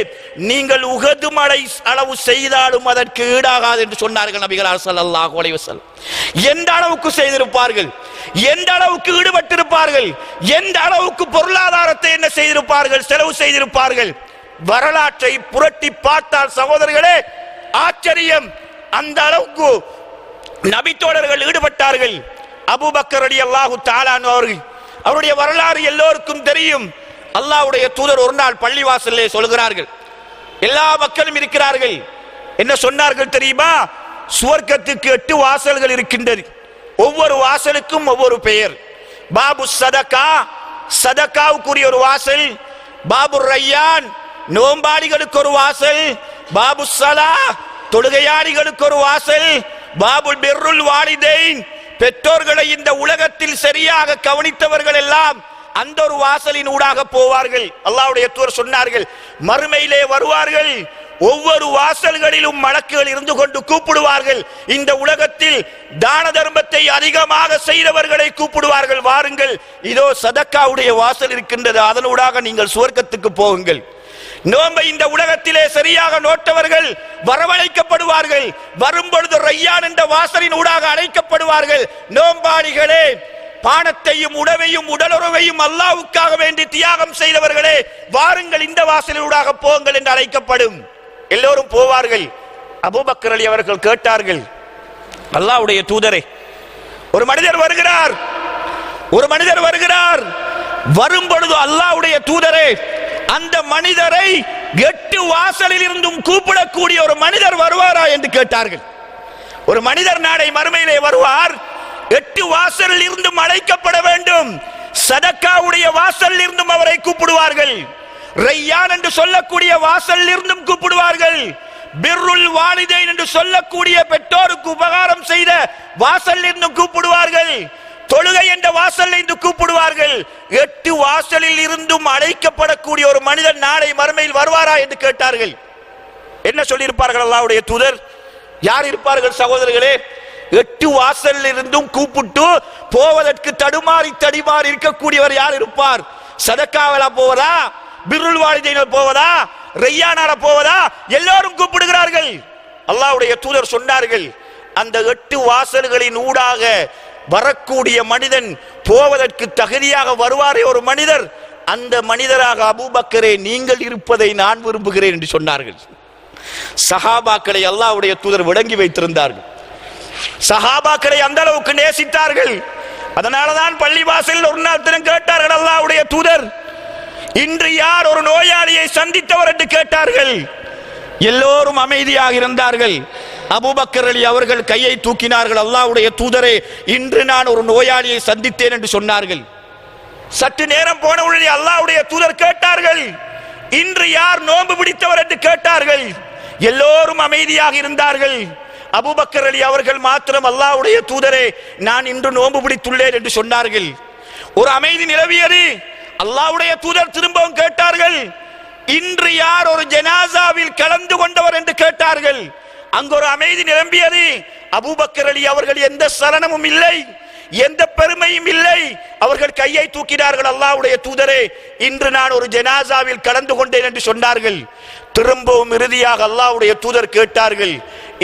நீங்கள் உஹது மலை அளவு செய்தாலும் அதற்கு ஈடாகாது என்று சொன்னார்கள் நபிகளார் ஸல்லல்லாஹு அலைஹி வஸல்லம். எந்த அளவுக்கு செய்திருப்பார்கள், எந்த அளவுக்கு ஈடுபட்டிருப்பார்கள், எந்த அளவுக்கு பொருளாதாரத்தை என்ன செய்திருப்பார்கள், செலவு செய்திருப்பார்கள். வரலாற்றை புரட்டி பார்த்தால் சகோதரர்களே ஆச்சரியம். அந்த அளவுக்கு நபி தோழர்கள் ஈடுபட்டார்கள். அபூபக்கர் ரலியல்லாஹு தஆலா அவர்கள் அவருடைய வரலாறு எல்லோருக்கும் தெரியும். அல்லாஹ்வுடைய தூதர் ஒரு நாள் பள்ளிவாசலிலே சொல்கிறார்கள், எல்லா மக்களும் இருக்கிறார்கள். என்ன சொன்னார்கள் தெரியுமா? சுவர்க்கத்துக்கு 8 வாசல்கள் இருக்கின்றது. ஒவ்வொரு வாசலுக்கும் ஒவ்வொரு பெயர். பாபு சதகா, சதகாவுக்குரிய ஒரு வாசல். பாபு ரையான், நோம்பாளிகளுக்கு ஒரு வாசல். பாபு சலா, தொழுகையாளிகளுக்கு ஒரு வாசல். பாபுல் பிர்ருல் வாலிதைன், பெற்றோர்களை இந்த உலகத்தில் சரியாக கவனித்தவர்கள் எல்லாம் அந்த ஒரு வாசலின் ஊடாக போவார்கள். அல்லாஹ்வுடைய தூதர் சொன்னார்கள், மறுமையிலே வருவார்கள், ஒவ்வொரு வாசல்களிலும் மலக்குகள் இருந்து கொண்டு கூப்பிடுவார்கள். இந்த உலகத்தில் தான தர்மத்தை அதிகமாக செய்தவர்களை கூப்பிடுவார்கள், வாருங்கள், இதோ சதக்காவுடைய வாசல் இருக்கின்றது, அதனூடாக நீங்கள் சுவர்க்கத்துக்கு போகுங்கள். நோன்பை இந்த உலகத்திலே சரியாக நோட்டவர்கள் வரவழைக்கப்படுவார்கள். வரும்பொழுது ரையான் என்ற வாசலின் ஊடாக அழைக்கப்படுவார்கள், நோம்பாளிகளே, பானத்தையும் உணவையும் உடலுறவையும் அல்லாஹ்வுக்காக வேண்டி தியாகம் செய்தவர்களே, வாருங்கள், இந்த வாசலினூடாக போங்கள் என்று அழைக்கப்படும். எல்லோரும் போவார்கள். அபூபக்கர் அலி அவர்கள் கேட்டார்கள், அல்லாஹ்வுடைய தூதரே, ஒரு மனிதர் வருகிறார், வரும் பொழுது அல்லாஹ்வுடைய தூதரே, அந்த மனிதரை 8 வாசலில் இருந்தும் கூப்பிடக்கூடிய ஒரு மனிதர் வருவாரா என்று கேட்டார்கள். ஒரு மனிதர் நாளை மறுமையிலே வருவார், 8 வாசலில் இருந்தும் அழைக்கப்பட வேண்டும். சதக்காவுடைய வாசலில் இருந்தும் அவரை கூப்பிடுவார்கள், ரையான் என்று சொல்லக்கூடிய வாசலில் இருந்தும் கூப்பிடுவார்கள், பிர்ருல் வாலிதைன் என்று சொல்லக்கூடிய பெற்றோருக்கு உபகாரம் செய்த வாசலில் இருந்தும் கூப்பிடுவார்கள், தொழுகை என்ற வாசலில் இருந்து கூப்பிடுவார்கள். 8 வாசலில் இருந்தும் அழைக்கப்படக்கூடிய ஒரு மனிதன் நாளை மறுமையில் வருவாரா என்று கேட்டார்கள். என்ன சொல்லியிருப்பார்கள் அல்லாஹ்வுடைய தூதர்? யார் இருப்பார்கள் சகோதரர்களே? 8 வாசலில் இருந்தும் கூப்பிட்டு போவதற்கு தடுமாறி இருக்கக்கூடியவர் யார் இருப்பார்? சதக்காவலா போவதா, பிர்ருல் வாலிதைன் போவதா, ரையானால போவதா? எல்லாரும் கூப்பிடுகிறார்கள். அல்லாஹ்வுடைய தூதர் சொன்னார்கள், அந்த 8 வாசல்களின் ஊடாக வரக்கூடிய மனிதன், போவதற்கு தகுதியாக வருவாரே ஒரு மனிதர், அந்த மனிதராக அபூபக்கரே நீங்கள் இருப்பதை நான் விரும்புகிறேன் என்று சொன்னார்கள். சஹாபாக்களை அல்லாஹ்வுடைய தூதர் விளங்கி வைத்திருந்தார்கள். சஹாபாக்களை அந்த அளவுக்கு நேசித்தார்கள். அதனாலதான் பள்ளிவாசலில் ஒரு நாள் தினம் கேட்டார்கள், அல்லாஹ்வுடைய தூதர், இன்று யார் ஒரு நோயாளியை சந்தித்தவர் என்று கேட்டார்கள். எல்லோரும் அமைதியாக இருந்தார்கள். அபூபக்கர் அலி அவர்கள் கையை தூக்கினார்கள், அல்லாஹ்வுடைய தூதரே, இன்று நான் ஒரு நோயாளியை சந்தித்தேன் என்று சொன்னார்கள். சற்று நேரம் போன உடனே அல்லாஹ்வுடைய தூதர் கேட்டார்கள், இன்று யார் நோன்பு பிடித்தவர் என்று கேட்டார்கள். எல்லோரும் அமைதியாக இருந்தார்கள். அபூபக்கர் அலி அவர்கள் மாத்திரம், அல்லாஹ்வுடைய தூதரே, நான் இன்று நோன்பு பிடித்துள்ளேன் என்று சொன்னார்கள். ஒரு அமைதி நிலவியது. அல்லாஹ்வுடைய தூதர் திரும்பவும் கேட்டார்கள், இன்று யார் ஒரு ஜனாசாவில் கலந்து கொண்டவர் என்று கேட்டார்கள். அங்கு ஒரு அமைதி நிரம்பியது. அபூபக்கர் அலி அவர்கள் எந்த சலனமும் இல்லை, எந்த பெருமையும் இல்லை. அவர்கள் கையை தூக்கினார்கள், அல்லாஹ்வுடைய தூதரே, இன்று நான் ஒரு ஜனாசாவில் கலந்து கொண்டேன் என்று சொன்னார்கள். திரும்பவும் இறுதியாக அல்லாஹ்வுடைய தூதர் கேட்டார்கள்,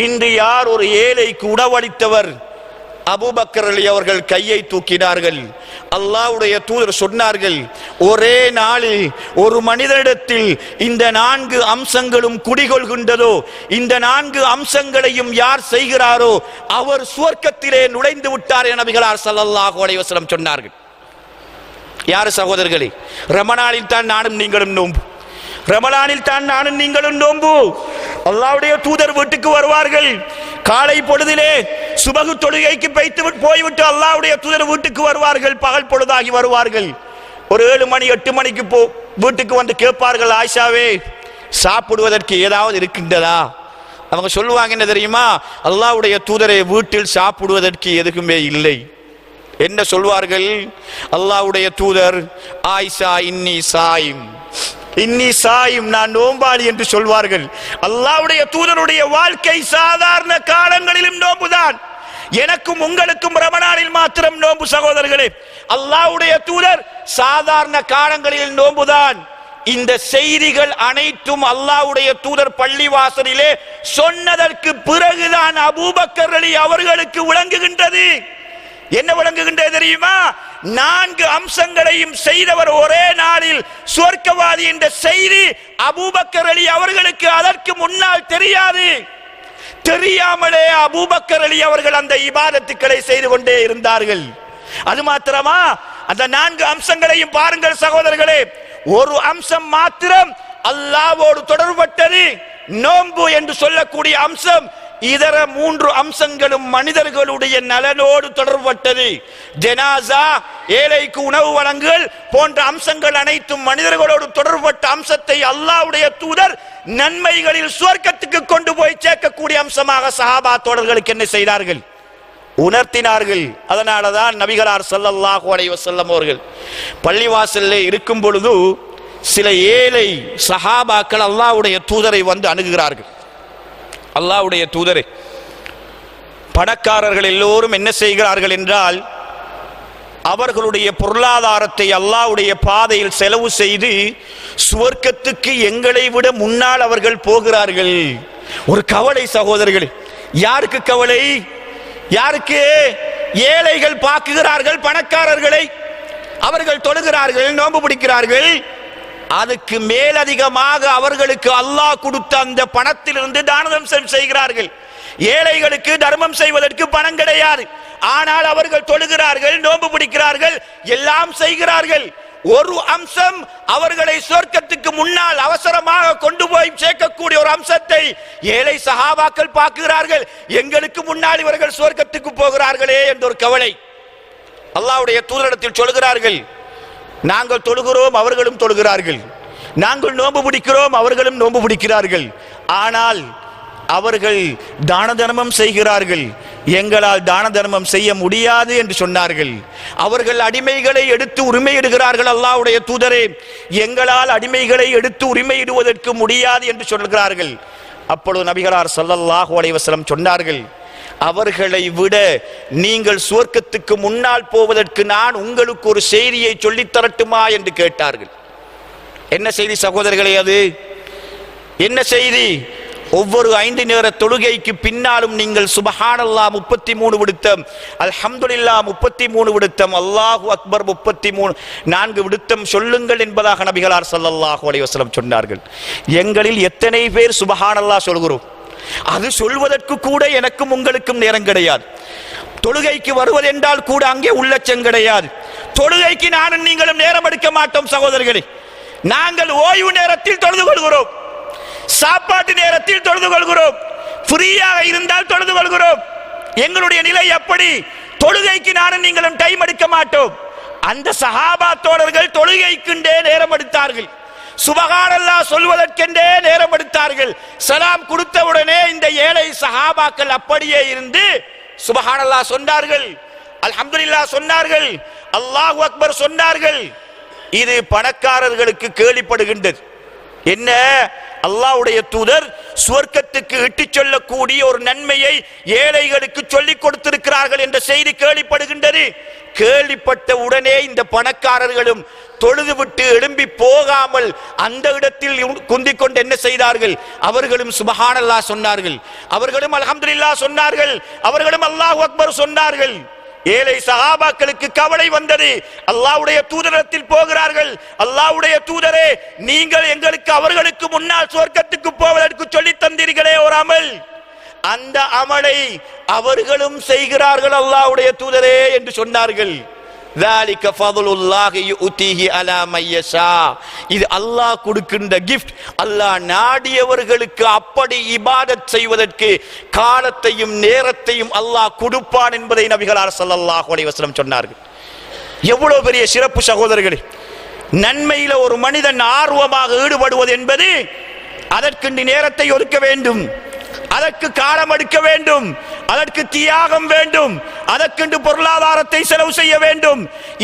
இன்று யார் ஒரு ஏழைக்கு உணவளித்தவர்? அபூபக்கர் அலி அவர்கள் கையை தூக்கினார்கள். அல்லாஹ்வுடைய தூதர் சொன்னார்கள், ஒரே நாளில் ஒரு மனிதனிடத்தில் இந்த 4 அம்சங்களும் குடிகொள்கின்றதோ, இந்த 4 அம்சங்களையும் யார் செய்கிறாரோ அவர் சுவர்க்கத்திலே நுழைந்து விட்டார் என நபிகளார் ஸல்லல்லாஹு அலைஹி வஸல்லம் சொன்னார்கள். யார் சகோதரர்களே? ரமலானில் தான் நானும் நீங்களும் நோன்பு, ரமலானில் தான் நானும் நீங்களும் நோன்பு. அல்லாஹ்வுடைய தூதர் வீட்டுக்கு வருவார்கள். காலை பொழுதிலே சுபகு தொழுகைக்கு போய்விட்டு அல்லாஹ்வுடைய தூதர் வீட்டுக்கு வருவார்கள். பகல் பொழுதாகி வருவார்கள். ஒரு 7 மணி 8 மணிக்கு வீட்டுக்கு வந்து கேட்பார்கள், ஆயிஷாவே, சாப்பிடுவதற்கு ஏதாவது இருக்கின்றதா? அவங்க சொல்லுவாங்க, என்ன தெரியுமா? அல்லாஹ்வுடைய தூதரை, வீட்டில் சாப்பிடுவதற்கு எதுவுமே இல்லை. என்ன சொல்வார்கள்? அல்லாஹ்வுடைய தூதர், ஆயிஷா, இன்னி சாயிம், நான் நோம்பாளி என்று சொல்வார்கள். அல்லாஹ்வுடைய தூதருடைய வாழ்க்கை சாதாரண காலங்களிலும் நோம்புதான். எனக்கும் உங்களுக்கும் ரமலானில் மாத்திரம் நோம்பு சகோதரர்களே. அல்லாஹ்வுடைய தூதர் சாதாரண காலங்களில் நோம்புதான். இந்த செய்திகள் அனைத்தும் அல்லாஹ்வுடைய தூதர் பள்ளிவாசலிலே சொன்னதற்கு பிறகுதான் அபூபக்கர் அலி அவர்களுக்கு விளங்குகின்றது. என்ன விளங்குகின்றது தெரியுமா? 4 அம்சங்களையும் செய்தவர் ஒரே நாளில் சுவர்க்கவாதி என்ற செய்தி அபூபக்கர் அலி அவர்களுக்கு அதற்கு முன்னால் தெரியாது. தெரியாமலே அபூபக்கர் அலி அவர்கள் அந்த இபாதத்துக்களை செய்து கொண்டே இருந்தார்கள். அது மாத்திரமா, அந்த 4 அம்சங்களையும் பாருங்கள் சகோதரர்களே. ஒரு அம்சம் மாத்திரம் அல்லாஹ்வோடு தொடர்பட்டது, நோன்பு என்று சொல்லக்கூடிய அம்சம். இதர 3 அம்சங்களும் மனிதர்களுடைய நலனோடு தொடர்பட்டது. ஜனாசா, ஏழைக்கு உணவு வழங்குதல் போன்ற அம்சங்கள் அனைத்தும் மனிதர்களோடு தொடர்பட்ட அம்சத்தை அல்லாஹ்வுடைய தூதர் நன்மைகளில் சுவர்க்கத்துக்கு கொண்டு போய் சேர்க்கக்கூடிய அம்சமாக சஹாபா தோழர்களுக்கு என்ன செய்தார்கள்? உணர்த்தினார்கள். அதனாலதான் நபிகளார் ஸல்லல்லாஹு அலைஹி வஸல்லம் அவர்கள் பள்ளிவாசலிலே இருக்கும் பொழுது சில ஏழை சஹாபாக்கள் அல்லாஹ்வுடைய தூதரை வந்து அணுகுகிறார்கள். அல்லாஹ்வுடைய தூதரே, பணக்காரர்கள் எல்லோரும் என்ன செய்கிறார்கள் என்றால், அவர்களுடைய பொருளாதாரத்தை அல்லாஹ்வுடைய பாதையில் செலவு செய்து சுவர்க்கத்துக்கு எங்களை விட முன்னால் அவர்கள் போகிறார்கள். ஒரு கவலை சகோதரர்களே. யாருக்கு கவலை? யாருக்கு? ஏழைகள் பார்க்குகிறார்கள் பணக்காரர்களை, அவர்கள் தொழுகிறார்கள், நோன்பு பிடிக்கிறார்கள். அதுக்கு மேலதிகமாக அவர்களுக்கு அல்லாஹ் கொடுத்த அந்த பணத்திலிருந்து தானம் செய்கிறார்கள். ஏழைகளுக்கு தர்மம் செய்வதற்கு பணம் கிடையாது, ஆனால் அவர்கள் தொழுகிறார்கள், நோன்பு பிடிக்கிறார்கள், எல்லாம் செய்கிறார்கள். ஒரு அம்சம் அவர்களை சொர்க்கத்துக்கு முன்னால் அவசரமாக கொண்டு போய் சேர்க்கக்கூடிய ஒரு அம்சத்தை ஏழை சஹாபாக்கள் பார்க்கிறார்கள். எங்களுக்கு முன்னால் இவர்கள் சொர்க்கத்துக்கு போகிறார்களே என்ற ஒரு கவலை. அல்லாஹ்வுடைய தூதரிடத்தில் சொல்கிறார்கள், நாங்கள் தொழுகிறோம், அவர்களும் தொழுகிறார்கள், நாங்கள் நோன்பு பிடிக்கிறோம், அவர்களும் நோன்பு பிடிக்கிறார்கள், ஆனால் அவர்கள் தான தர்மம் செய்கிறார்கள், எங்களால் தான தர்மம் செய்ய முடியாது என்று சொன்னார்கள். அவர்கள் அடிமைகளை எடுத்து உரிமையிடுகிறார்கள், அல்லாஹ்வுடைய தூதரே எங்களால் அடிமைகளை எடுத்து உரிமையிடுவதற்கு முடியாது என்று சொல்கிறார்கள். அப்பொழுது நபிகளார் ஸல்லல்லாஹு அலைஹி வஸல்லம் சொன்னார்கள், அவர்களை விட நீங்கள் சுவர்க்கத்துக்கு முன்னால் போவதற்கு நான் உங்களுக்கு ஒரு செய்தியை சொல்லித் தரட்டுமா என்று கேட்டார்கள். என்ன செய்தி சகோதரர்களே? அது என்ன செய்தி? ஒவ்வொரு 5 நேர தொழுகைக்கு பின்னாலும் நீங்கள் சுப்ஹானல்லாஹ் 33 விடுத்தம், அல்ஹம்துலில்லாஹ் 33 விடுத்தம், அல்லாஹு அக்பர் 34 விடுத்தம் சொல்லுங்கள் என்பதாக நபிகளார் ஸல்லல்லாஹு அலைஹி வஸல்லம் சொன்னார்கள். எங்களில் எத்தனை பேர் சுப்ஹானல்லாஹ் சொல்கிறோம்? அது சொல்வதற்கு கூட எனக்கும் உங்களுக்கும் நேரம் கிடையாது. தொழுகைக்கு வருவதென்றால் கூட அங்கே உள்ளச்சம் கிடையாது. தொழுகைக்கு நானும் நீங்களும் நேரம் எடுக்க மாட்டோம் சகோதரர்களே. நாங்கள் ஓய்வு நேரத்தில் தொழுது கொள்கிறோம், சாப்பாட்டு நேரத்தில் தொழுது கொள்கிறோம், ஃப்ரீயாக இருந்தால் தொழுது கொள்கிறோம். எங்களுடைய நிலை எப்படி? தொழுகைக்கு நானும் நீங்களும் டைம் எடுக்க மாட்டோம். அந்த சஹாபா தோழர்கள் தொழுகைக்குண்டே நேரம் எடுத்தார்கள், சுப்ஹானல்லாஹ் சொல்வதற்கென்றே நேரம் எடுத்தார்கள். சலாம் கொடுத்தவுடனே இந்த ஏழை சஹாபாக்கள் அப்படியே இருந்து சுப்ஹானல்லாஹ் சொன்னார்கள், அல்ஹம்துலில்லாஹ் சொன்னார்கள், அல்லாஹு அக்பர் சொன்னார்கள். இது பணக்காரர்களுக்கு கேள்விப்படுகின்றது. என்ன? அல்லாஹ்வுடைய தூதர் சுவர்க்கத்துக்கு இட்டுச் சொல்லக்கூடிய ஒரு நன்மையை ஏழைகளுக்கு சொல்லிக் கொடுத்திருக்கிறார்கள் என்ற செய்தி கேள்விப்படுகின்றது. கேள்விப்பட்ட உடனே இந்த பணக்காரர்களும் தொழுதுவிட்டு எழும்பி போகாமல் அந்த இடத்தில் குந்திக் கொண்டு என்ன செய்தார்கள்? அவர்களும் சுப்ஹானல்லாஹ் சொன்னார்கள், அவர்களும் அல்ஹம்துலில்லாஹ் சொன்னார்கள், அவர்களும் அல்லாஹு அக்பர் சொன்னார்கள். ஏழை சஹாபாக்களுக்கு கவலை வந்தது. அல்லாஹ்வுடைய தூதரிடத்தில் போகிறார்கள், அல்லாஹ்வுடைய தூதரே நீங்கள் எங்களுக்கு அவர்களுக்கு முன்னால் சொர்க்கத்துக்கு போவதற்கு சொல்லி தந்தீர்களே ஒரு அமல், அந்த அமலை அவர்களும் செய்கிறார்கள் அல்லாஹ்வுடைய தூதரே என்று சொன்னார்கள். ذَلِكَ فَضْلُ اللَّهِ يُؤْتِيهِ عَلَى مَن يَشَاءُ. இது அல்லாஹ் கொடுக்கின்ற கிஃப்ட். அல்லாஹ் நாடியவர்களுக்கு அப்படி இபாதத் செய்வதற்கு காலத்தையும் நேரத்தையும் அல்லாஹ் கொடுப்பான் என்பதை நபிகளார் ஸல்லல்லாஹு அலைஹி வஸல்லம் சொன்னார்கள். எவ்வளவு பெரிய சிறப்பு சகோதரர்களே! நன்மையில ஒரு மனிதன் ஆர்வமாக ஈடுபடுவது என்பது அதற்கு நேரத்தை ஒதுக்க வேண்டும், அதற்கு காலம் எடுக்க வேண்டும், அதற்கு தியாகம் வேண்டும், அதற்கு பொருளாதாரத்தை செலவு செய்ய வேண்டும்.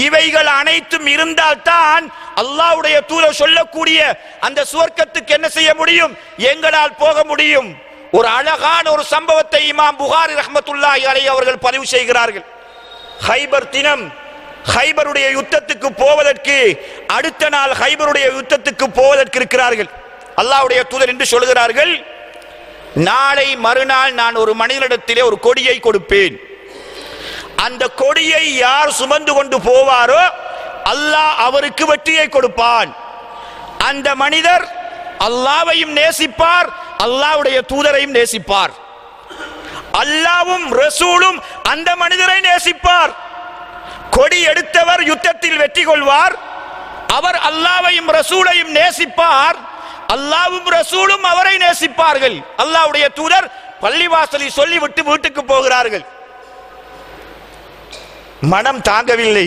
இவைகள் அனைத்தும் இருந்தால்தான் அல்லாஹ்வுடைய தூதர் சொல்லக்கூடிய அந்த சுவர்க்கத்துக்கு என்ன செய்ய முடியும்? எங்களால் போக முடியும். ஒரு அழகான ஒரு சம்பவத்தை இமாம் புகாரி ரஹ்மத்துல்லாஹி அலைஹி அவர்கள் பதிவு செய்கிறார்கள். ஹைபர் தினம், ஹைபருடைய யுத்தத்துக்கு போவதற்கு அடுத்த நாள் ஹைபருடைய யுத்தத்துக்கு போவதற்கு இருக்கிறார்கள். அல்லாஹ்வுடைய தூதர் என்று சொல்கிறார்கள், நாளை மறுநாள் நான் ஒரு மனிதனிடத்திலே ஒரு கொடியை கொடுப்பேன். அந்த கொடியை யார் சுமந்து கொண்டு போவாரோ அல்லாஹ் அவருக்கு வெற்றியை கொடுப்பான். அந்த மனிதர் அல்லாஹ்வையும் நேசிப்பார், அல்லாஹ்வுடைய தூதரையும் நேசிப்பார். அல்லாஹ்வும் ரசூலும் அந்த மனிதரை நேசிப்பார். கொடி எடுத்தவர் யுத்தத்தில் வெற்றி கொள்வார். அவர் அல்லாஹ்வையும் ரசூலையும் நேசிப்பார். அல்லாஹ்வும் ரசூலும் அவரை நேசிப்பார்கள். அல்லாஹ்வுடைய தூதர் பள்ளிவாசலில் சொல்லிவிட்டு வீட்டுக்கு போகிறார்கள். மனம் தாங்கவில்லை.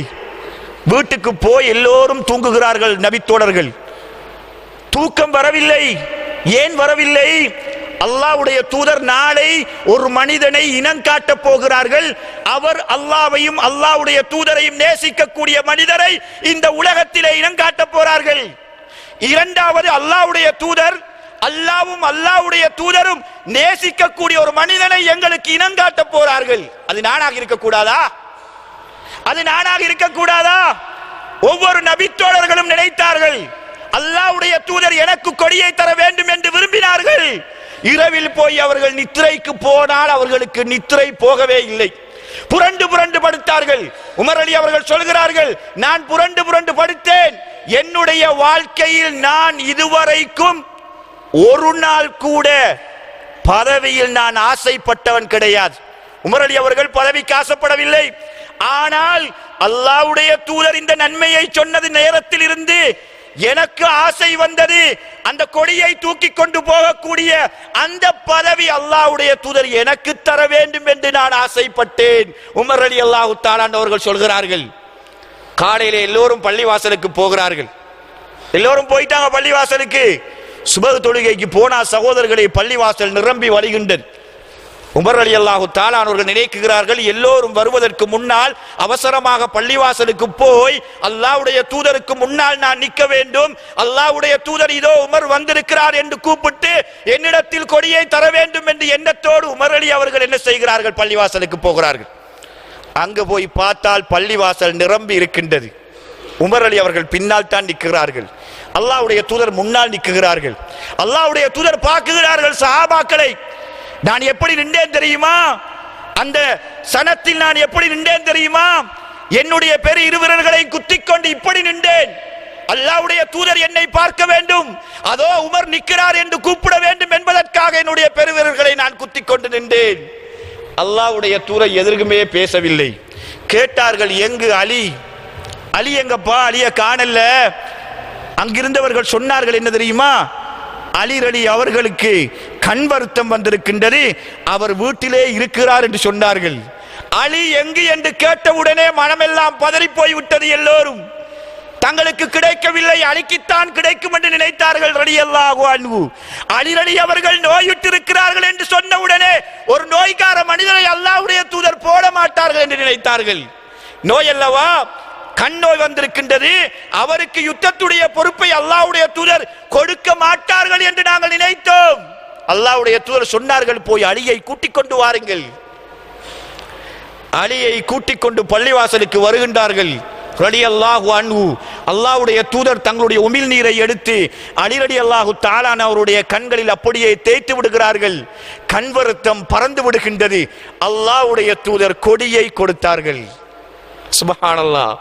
வீட்டுக்கு போய் எல்லோரும் தூங்குகிறார்கள். நபித்தோழர்கள் தூக்கம் வரவில்லை. ஏன் வரவில்லை? அல்லாஹ்வுடைய தூதர் நாளை ஒரு மனிதனை இனங்காட்ட போகிறார்கள். அவர் அல்லாஹ்வையும் அல்லாஹ்வுடைய தூதரையும் நேசிக்கக்கூடிய மனிதரை இந்த உலகத்திலே இனங்காட்ட போறார்கள். இரண்டாவது, அல்லாஹ்வுடைய தூதர் அல்லாஹ்வும் அல்லாஹ்வுடைய தூதரும் நேசிக்கக்கூடிய ஒரு மனிதனை எங்களுக்கு இனங்காட்ட போறார்கள். அது நானாக இருக்கக்கூடாதா? அது நானாக இருக்கக்கூடாதா? ஒவ்வொரு நபித்தோழர்களும் நினைத்தார்கள், அல்லாஹ்வுடைய தூதர் எனக்கு கொடியை தர வேண்டும் என்று விரும்பினார்கள். இரவில் போய் அவர்கள் நித்திரைக்கு போனால் அவர்களுக்கு நித்திரை போகவே இல்லை. புரண்டு புரண்டு படுத்தார்கள். உமர் அலி அவர்கள் சொல்கிறார்கள், நான் புரண்டு புரண்டு படுத்தேன். என்னுடைய வாழ்க்கையில் நான் இதுவரைக்கும் ஒரு நாள் கூட பதவியில் நான் ஆசைப்பட்டவன் கிடையாது. உமர் அலி அவர்கள் பதவிக்கு ஆசைப்படவில்லை. ஆனால் அல்லாஹ்வுடைய தூதர் இந்த நன்மையை சொன்னது நேரத்தில் இருந்து எனக்கு ஆசை வந்தது. அந்த கொடியை தூக்கி கொண்டு போகக்கூடிய அந்த பதவி அல்லாஹ்வுடைய தூதர் எனக்கு தர வேண்டும் என்று நான் ஆசைப்பட்டேன். உமர் ரலியல்லாஹு தஆலா அவர்கள் சொல்கிறார்கள், காலையில எல்லோரும் பள்ளிவாசலுக்கு போகிறார்கள். எல்லோரும் போயிட்டாங்க பள்ளிவாசலுக்கு. சுபஹ் தொழுகைக்கு போனா சகோதரர்களை பள்ளிவாசல் நிரம்பி வழிகின்றது. உமர் ரலியல்லாஹு தஆலா அவர்கள் நினைக்கிறார்கள், எல்லோரும் வருவதற்கு முன்னால் அவசரமாக பள்ளிவாசலுக்கு போய் அல்லாஹ்வுடைய தூதருக்கு முன்னால் நான் நிற்க வேண்டும். அல்லாஹ்வுடைய தூதர் இதோ உமர் வந்திருக்கிறார் என்று கூப்பிட்டு என்னிடத்தில் கொடியை தர வேண்டும் என்று எண்ணத்தோடு உமர் அலி அவர்கள் என்ன செய்கிறார்கள்? பள்ளிவாசலுக்கு போகிறார்கள். அங்கு போய் பார்த்தால் பள்ளிவாசல் நிரம்பி இருக்கின்றது. உமர் அலி அவர்கள் பின்னால் தான் நிற்கிறார்கள். அல்லாஹ்வுடைய தூதர் முன்னால் நிற்கிறார்கள். அல்லாஹ்வுடைய தூதர் பார்க்கிறார்கள் சஹாபாக்களை. நான் எப்படி நின்றேன் தெரியுமா? அந்த சனத்தில் நான் எப்படி நின்றேன் தெரியுமா? என்னுடைய பெரு இருவிரல்களை குத்திக்கொண்டு இப்படி நின்றேன். அல்லாஹ்வுடைய தூதர் என்னை பார்க்க வேண்டும், அதோ உமர் நிற்கிறார் என்று கூப்பிட வேண்டும் என்பதற்காக என்னுடைய பெருவிரல்களை நான் குத்திக்கொண்டு நின்றேன். அல்லாஹ்வுடைய தூதர் எதற்குமே பேசவில்லை. கேட்டார்கள், எங்கு அலி? அலி எங்கப்பா? அலிய காணல. அங்கிருந்தவர்கள் சொன்னார்கள் என்ன தெரியுமா? அலி அலி அவர்களுக்கு கண் வருத்தம் வந்திருக்கின்றது, அவர் வீட்டிலே இருக்கிறார் என்று சொன்னார்கள். அலி எங்கு என்று கேட்டவுடனே மனமெல்லாம் பதறி போய்விட்டது. எல்லோரும் தங்களுக்கு கிடைக்கவில்லை, அலிக்குத்தான் கிடைக்கும் என்று நினைத்தார்கள். ரலியல்லாஹு அன்ஹு அலி அலி அவர்கள் நோயுற்று இருக்கிறார்கள் என்று சொன்னவுடனே ஒரு நோய்கார மனிதனை அல்லாஹ்வுடைய தூதர் போட மாட்டார்கள் என்று நினைத்தார்கள். நோய் அல்லவா, கண் நோய் வந்திருக்கின்றது, அவருக்கு யுத்தத்துடைய பொறுப்பை அல்லாஹ்வுடைய தூதர் கொடுக்க மாட்டார்கள் என்று நாங்கள் நினைத்தோம். அல்லாஹ்வுடைய தூதர் சொன்னார்கள், போய் அலியை கூட்டிக் கொண்டு வாருங்கள். அலியை கூட்டிக் கொண்டு பள்ளிவாசலுக்கு வருகின்றார்கள். ரலியல்லாஹு அன்ஹு அல்லாஹ்வுடைய தூதர் தங்களுடைய உமிழ் நீரை எடுத்து அலி ரலியல்லாஹு தஆலா அவருடைய கண்களில் அப்படியே தேய்த்து விடுகிறார்கள். கண் வருத்தம் பறந்து விடுகின்றது. அல்லாஹ்வுடைய தூதர் கொடியை கொடுத்தார்கள். சுப்ஹானல்லாஹ்.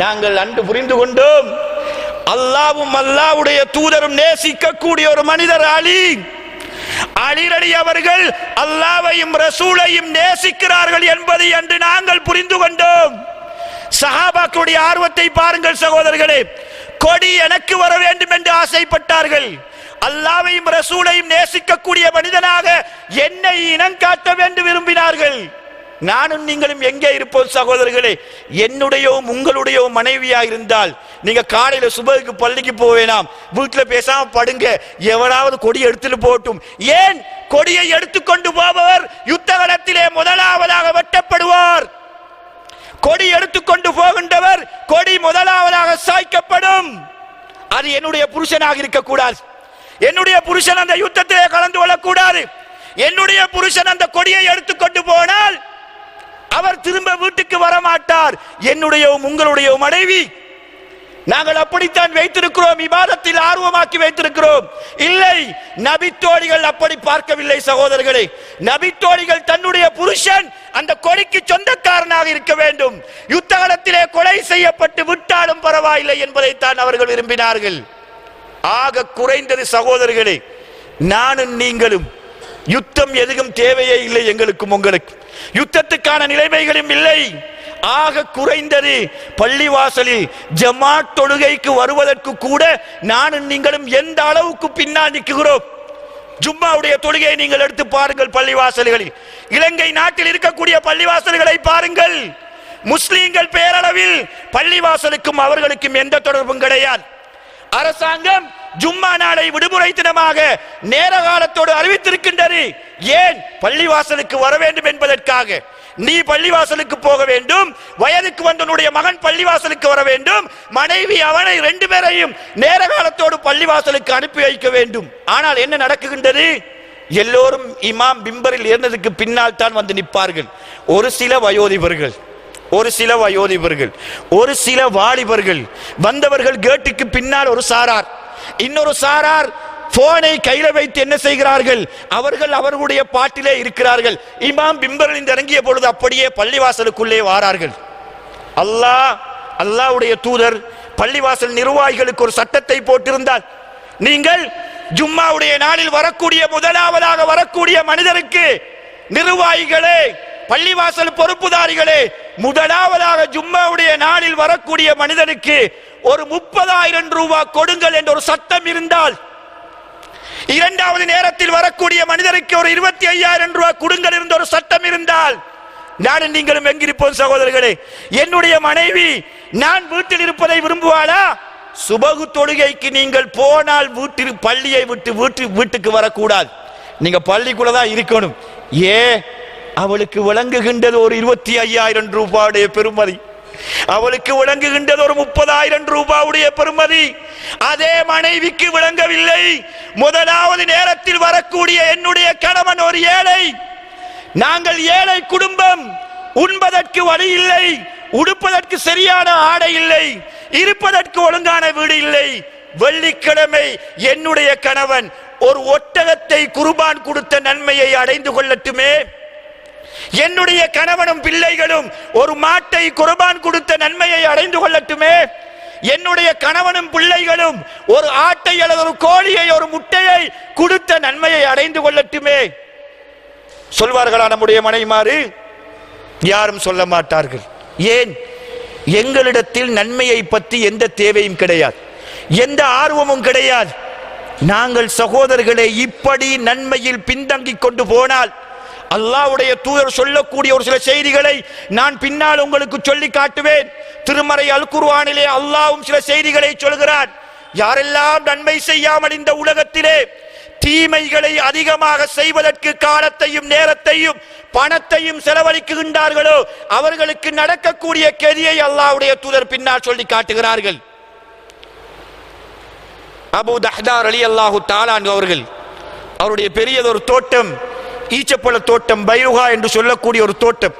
நாங்கள் அன்று புரிந்து கொண்டோம், அல்லாஹ்வும் அல்லாஹ்வுடைய தூதரும் நேசிக்கக்கூடிய ஒரு மனிதர் அலி. அலி அலி அவர்கள் அல்லாஹ்வையும் ரசூலையும் நேசிக்கிறார்கள் என்பதை அன்று நாங்கள் புரிந்து கொண்டோம். சஹாபாக்களுடைய ஆர்வத்தை பாருங்கள் சகோதரர்களே. கொடி எனக்கு வர வேண்டும் என்று ஆசைப்பட்டார்கள். அல்லாஹ்வையும் ரசூலையும் நேசிக்கக்கூடிய மனிதனாக என்னை இனங்காட்ட வேண்டும் விரும்பினார்கள். நானும் நீங்களும் எங்கே இருப்போம் சகோதரர்களே? என்னுடைய உங்களுடைய மனைவியா இருந்தால் நீங்க காலையில சுபஹுக்கு பள்ளிக்கு போவேனாம், வீட்டுல பேசாம படுங்க, எவனாவது கொடி எடுத்துட்டு போட்டும். ஏன்? கொடியை எடுத்துக்கொண்டு போபவர் யுத்த களத்திலே முதலாவதாக வெட்டப்படுவார். கொடி எடுத்துக்கொண்டு போகின்றவர் கொடி முதலாவதாக சாய்க்கப்படும். அது என்னுடைய புருஷனாக இருக்கக்கூடாது. என்னுடைய புருஷன் அந்த யுத்தத்திலே கலந்து கொள்ளக்கூடாது. என்னுடைய புருஷன் அந்த கொடியை எடுத்துக்கொண்டு போனால் அவர் திரும்ப வீட்டுக்கு வரமாட்டார். என்னுடைய உங்களுடைய மனைவி நாங்கள் அப்படித்தான் வைத்திருக்கிறோம், இபாதத்தில் ஆர்வமாக்கி வைத்திருக்கிறோம். இல்லை, நபித்தோழிகள் அப்படி பார்க்கவில்லை சகோதரர்களே. நபித்தோழிகள் தன்னுடைய புருஷன் அந்த கொடிக்கு சொந்தக்காரனாக இருக்க வேண்டும். யுத்த களத்திலே கொலை செய்யப்பட்டு விட்டாலும் பரவாயில்லை என்பதைத்தான் அவர்கள் விரும்பினார்கள். ஆக குறைந்தது சகோதரர்களே, நானும் நீங்களும் யுத்தம் எதுவும் தேவையே இல்லை. எங்களுக்கும் உங்களுக்கு யுத்தத்துக்கான நிலைமைகளும் இல்லை. ஆக குறைந்தது பள்ளிவாசலில் ஜமாத் தொழுகைக்கு வருவதற்கு கூட நானும் நீங்களும் எந்த அளவுக்கு பின்னால் நிற்கிறோம். ஜும்மாவுடைய தொழுகையை நீங்கள் எடுத்து பாருங்கள். பள்ளிவாசல்களில் இலங்கை நாட்டில் இருக்கக்கூடிய பள்ளிவாசல்களை பாருங்கள். முஸ்லிம்கள் பேரளவில் பள்ளிவாசலுக்கும் அவர்களுக்கும் எந்த தொடர்பும் கிடையாது. அரசாங்கம் ஜும்மா நாளை விடுமுறை தினமாக நேர காலத்தோடு அறிவித்திருக்கின்றது. ஏன்? பள்ளிவாசலுக்கு வர வேண்டும் என்பதற்காக. நீ பள்ளிவாசலுக்கு போக வேண்டும், வயதுக்கு வந்தனுடைய மகன் பள்ளிவாசலுக்கு வர வேண்டும், மனைவி அவனை 2 பேரையும் நேர காலத்தோடு பள்ளிவாசலுக்கு அனுப்பி வைக்க வேண்டும். ஆனால் என்ன நடக்குகின்றது? எல்லோரும் இமாம் பிம்பரில் ஏறினதுக்கு பின்னால் தான் வந்து நிற்பார்கள். ஒரு சில வயோதிபர்கள், ஒரு சில வாலிபர்கள் வந்தவர்கள் கேட்டுக்கு பின்னால் ஒரு சாரார், இன்னொரு சாரார் போனை கையில வைத்து என்ன செய்கிறார்கள்? அவர்கள் அவர்களுடைய பாட்டிலே இருக்கிறார்கள். இமாம் பிம்பரில் இறங்கிய பொழுது அப்படியே பள்ளிவாசலுக்குள்ளே வாரார்கள். அல்லாஹ்வுடைய தூதர் பள்ளிவாசல் நிர்வாகிகளுக்கு ஒரு சட்டத்தை போட்டிருந்தால், நீங்கள் ஜும்மாவுடைய நாளில் வரக்கூடிய முதலாவதாக வரக்கூடிய மனிதருக்கு, நிர்வாகிகளே, பள்ளிவாசல் பொறுப்புதாரிகளே, முதலாவதாக ஜும்மாவுடைய நாளில் வரக்கூடிய மனிதனுக்கு ஒரு 30,000 ரூபாய் கொடுங்கள் என்ற ஒரு சட்டம் இருந்தால், இரண்டாவது நேரத்தில் வரக்கூடிய மனிதருக்கு ஒரு 25,000 ரூபாய் கொடுங்கள் என்ற ஒரு சட்டம் இருந்தால், நானும் நீங்களும் எங்கிருப்போம் சகோதரர்களே? என்னுடைய மனைவி நான் வீட்டில் இருப்பதை விரும்புவாளா? சுபகு தொழுகைக்கு நீங்கள் போனால் பள்ளியை விட்டு வீட்டுக்கு வரக்கூடாது, நீங்க பள்ளிக்குள்ளதான் இருக்கணும். அவளுக்கு விளங்குகின்றது ஒரு 25,000 ரூபாயுடைய பெருமதி, அவளுக்கு விளங்குகின்றது ஒரு 30,000 ரூபாயுடைய பெருமதி. அதே மனைவிக்கு விளங்கவில்லை. முதலாவது நேரத்தில் வரக்கூடிய என்னுடைய கணவன் ஒரு ஏழை, நாங்கள் ஏழை குடும்பம், உண்பதற்கு வழி இல்லை, உடுப்பதற்கு சரியான ஆடை இல்லை, இருப்பதற்கு ஒழுங்கான வீடு இல்லை. வெள்ளிக்கிழமை என்னுடைய கணவன் ஒரு ஒட்டகத்தை குர்பான் கொடுத்த நன்மையை அடைந்து கொள்ளட்டுமே, என்னுடைய கணவனும் பிள்ளைகளும் ஒரு மாட்டை குர்பான் கொடுத்த நன்மையை அடைந்து கொள்ளட்டுமே, என்னுடைய கணவனும் பிள்ளைகளும் ஒரு ஆட்டை அல்லது ஒரு கோழியை ஒரு முட்டையை கொடுத்த நன்மையை அடைந்து கொள்ளட்டுமே. சொல்வார்களா நம்முடைய மனைவிமாறு? யாரும் சொல்ல மாட்டார்கள். ஏன்? எங்களிடத்தில் நன்மையை பற்றி எந்த தேவையும் கிடையாது, எந்த ஆர்வமும் கிடையாது. நாங்கள் சகோதரர்களே இப்படி நன்மையில் பின்தங்கிக் கொண்டு போனால், அல்லாஹ்வுடைய தூதர் சொல்லக்கூடிய ஒரு சில செய்திகளை நான் பின்னால் உங்களுக்கு சொல்லி காட்டுவேன். திருமறை அல் குர்ஆனிலே அல்லாஹ்வும் சில செய்திகளை சொல்கிறான். யாரெல்லாம் நன்மை செய்யாமல் இந்த உலகத்திலே தீமைகளை அதிகமாக செய்வதற்கு காலத்தையும் நேரத்தையும் பணத்தையும் செலவழிக்கின்றார்களோ அவர்களுக்கு நடக்கக்கூடிய கதியை அல்லாஹ்வுடைய தூதர் பின்னால் சொல்லி காட்டுகிறார்கள். அபூ தஹ்தா ரலியல்லாஹு தஆலா அவர்கள், அவருடைய பெரியதொரு தோட்டம், ஈச்சப்பழ தோட்டம், பைருகா என்று சொல்லக்கூடிய ஒரு தோட்டம்,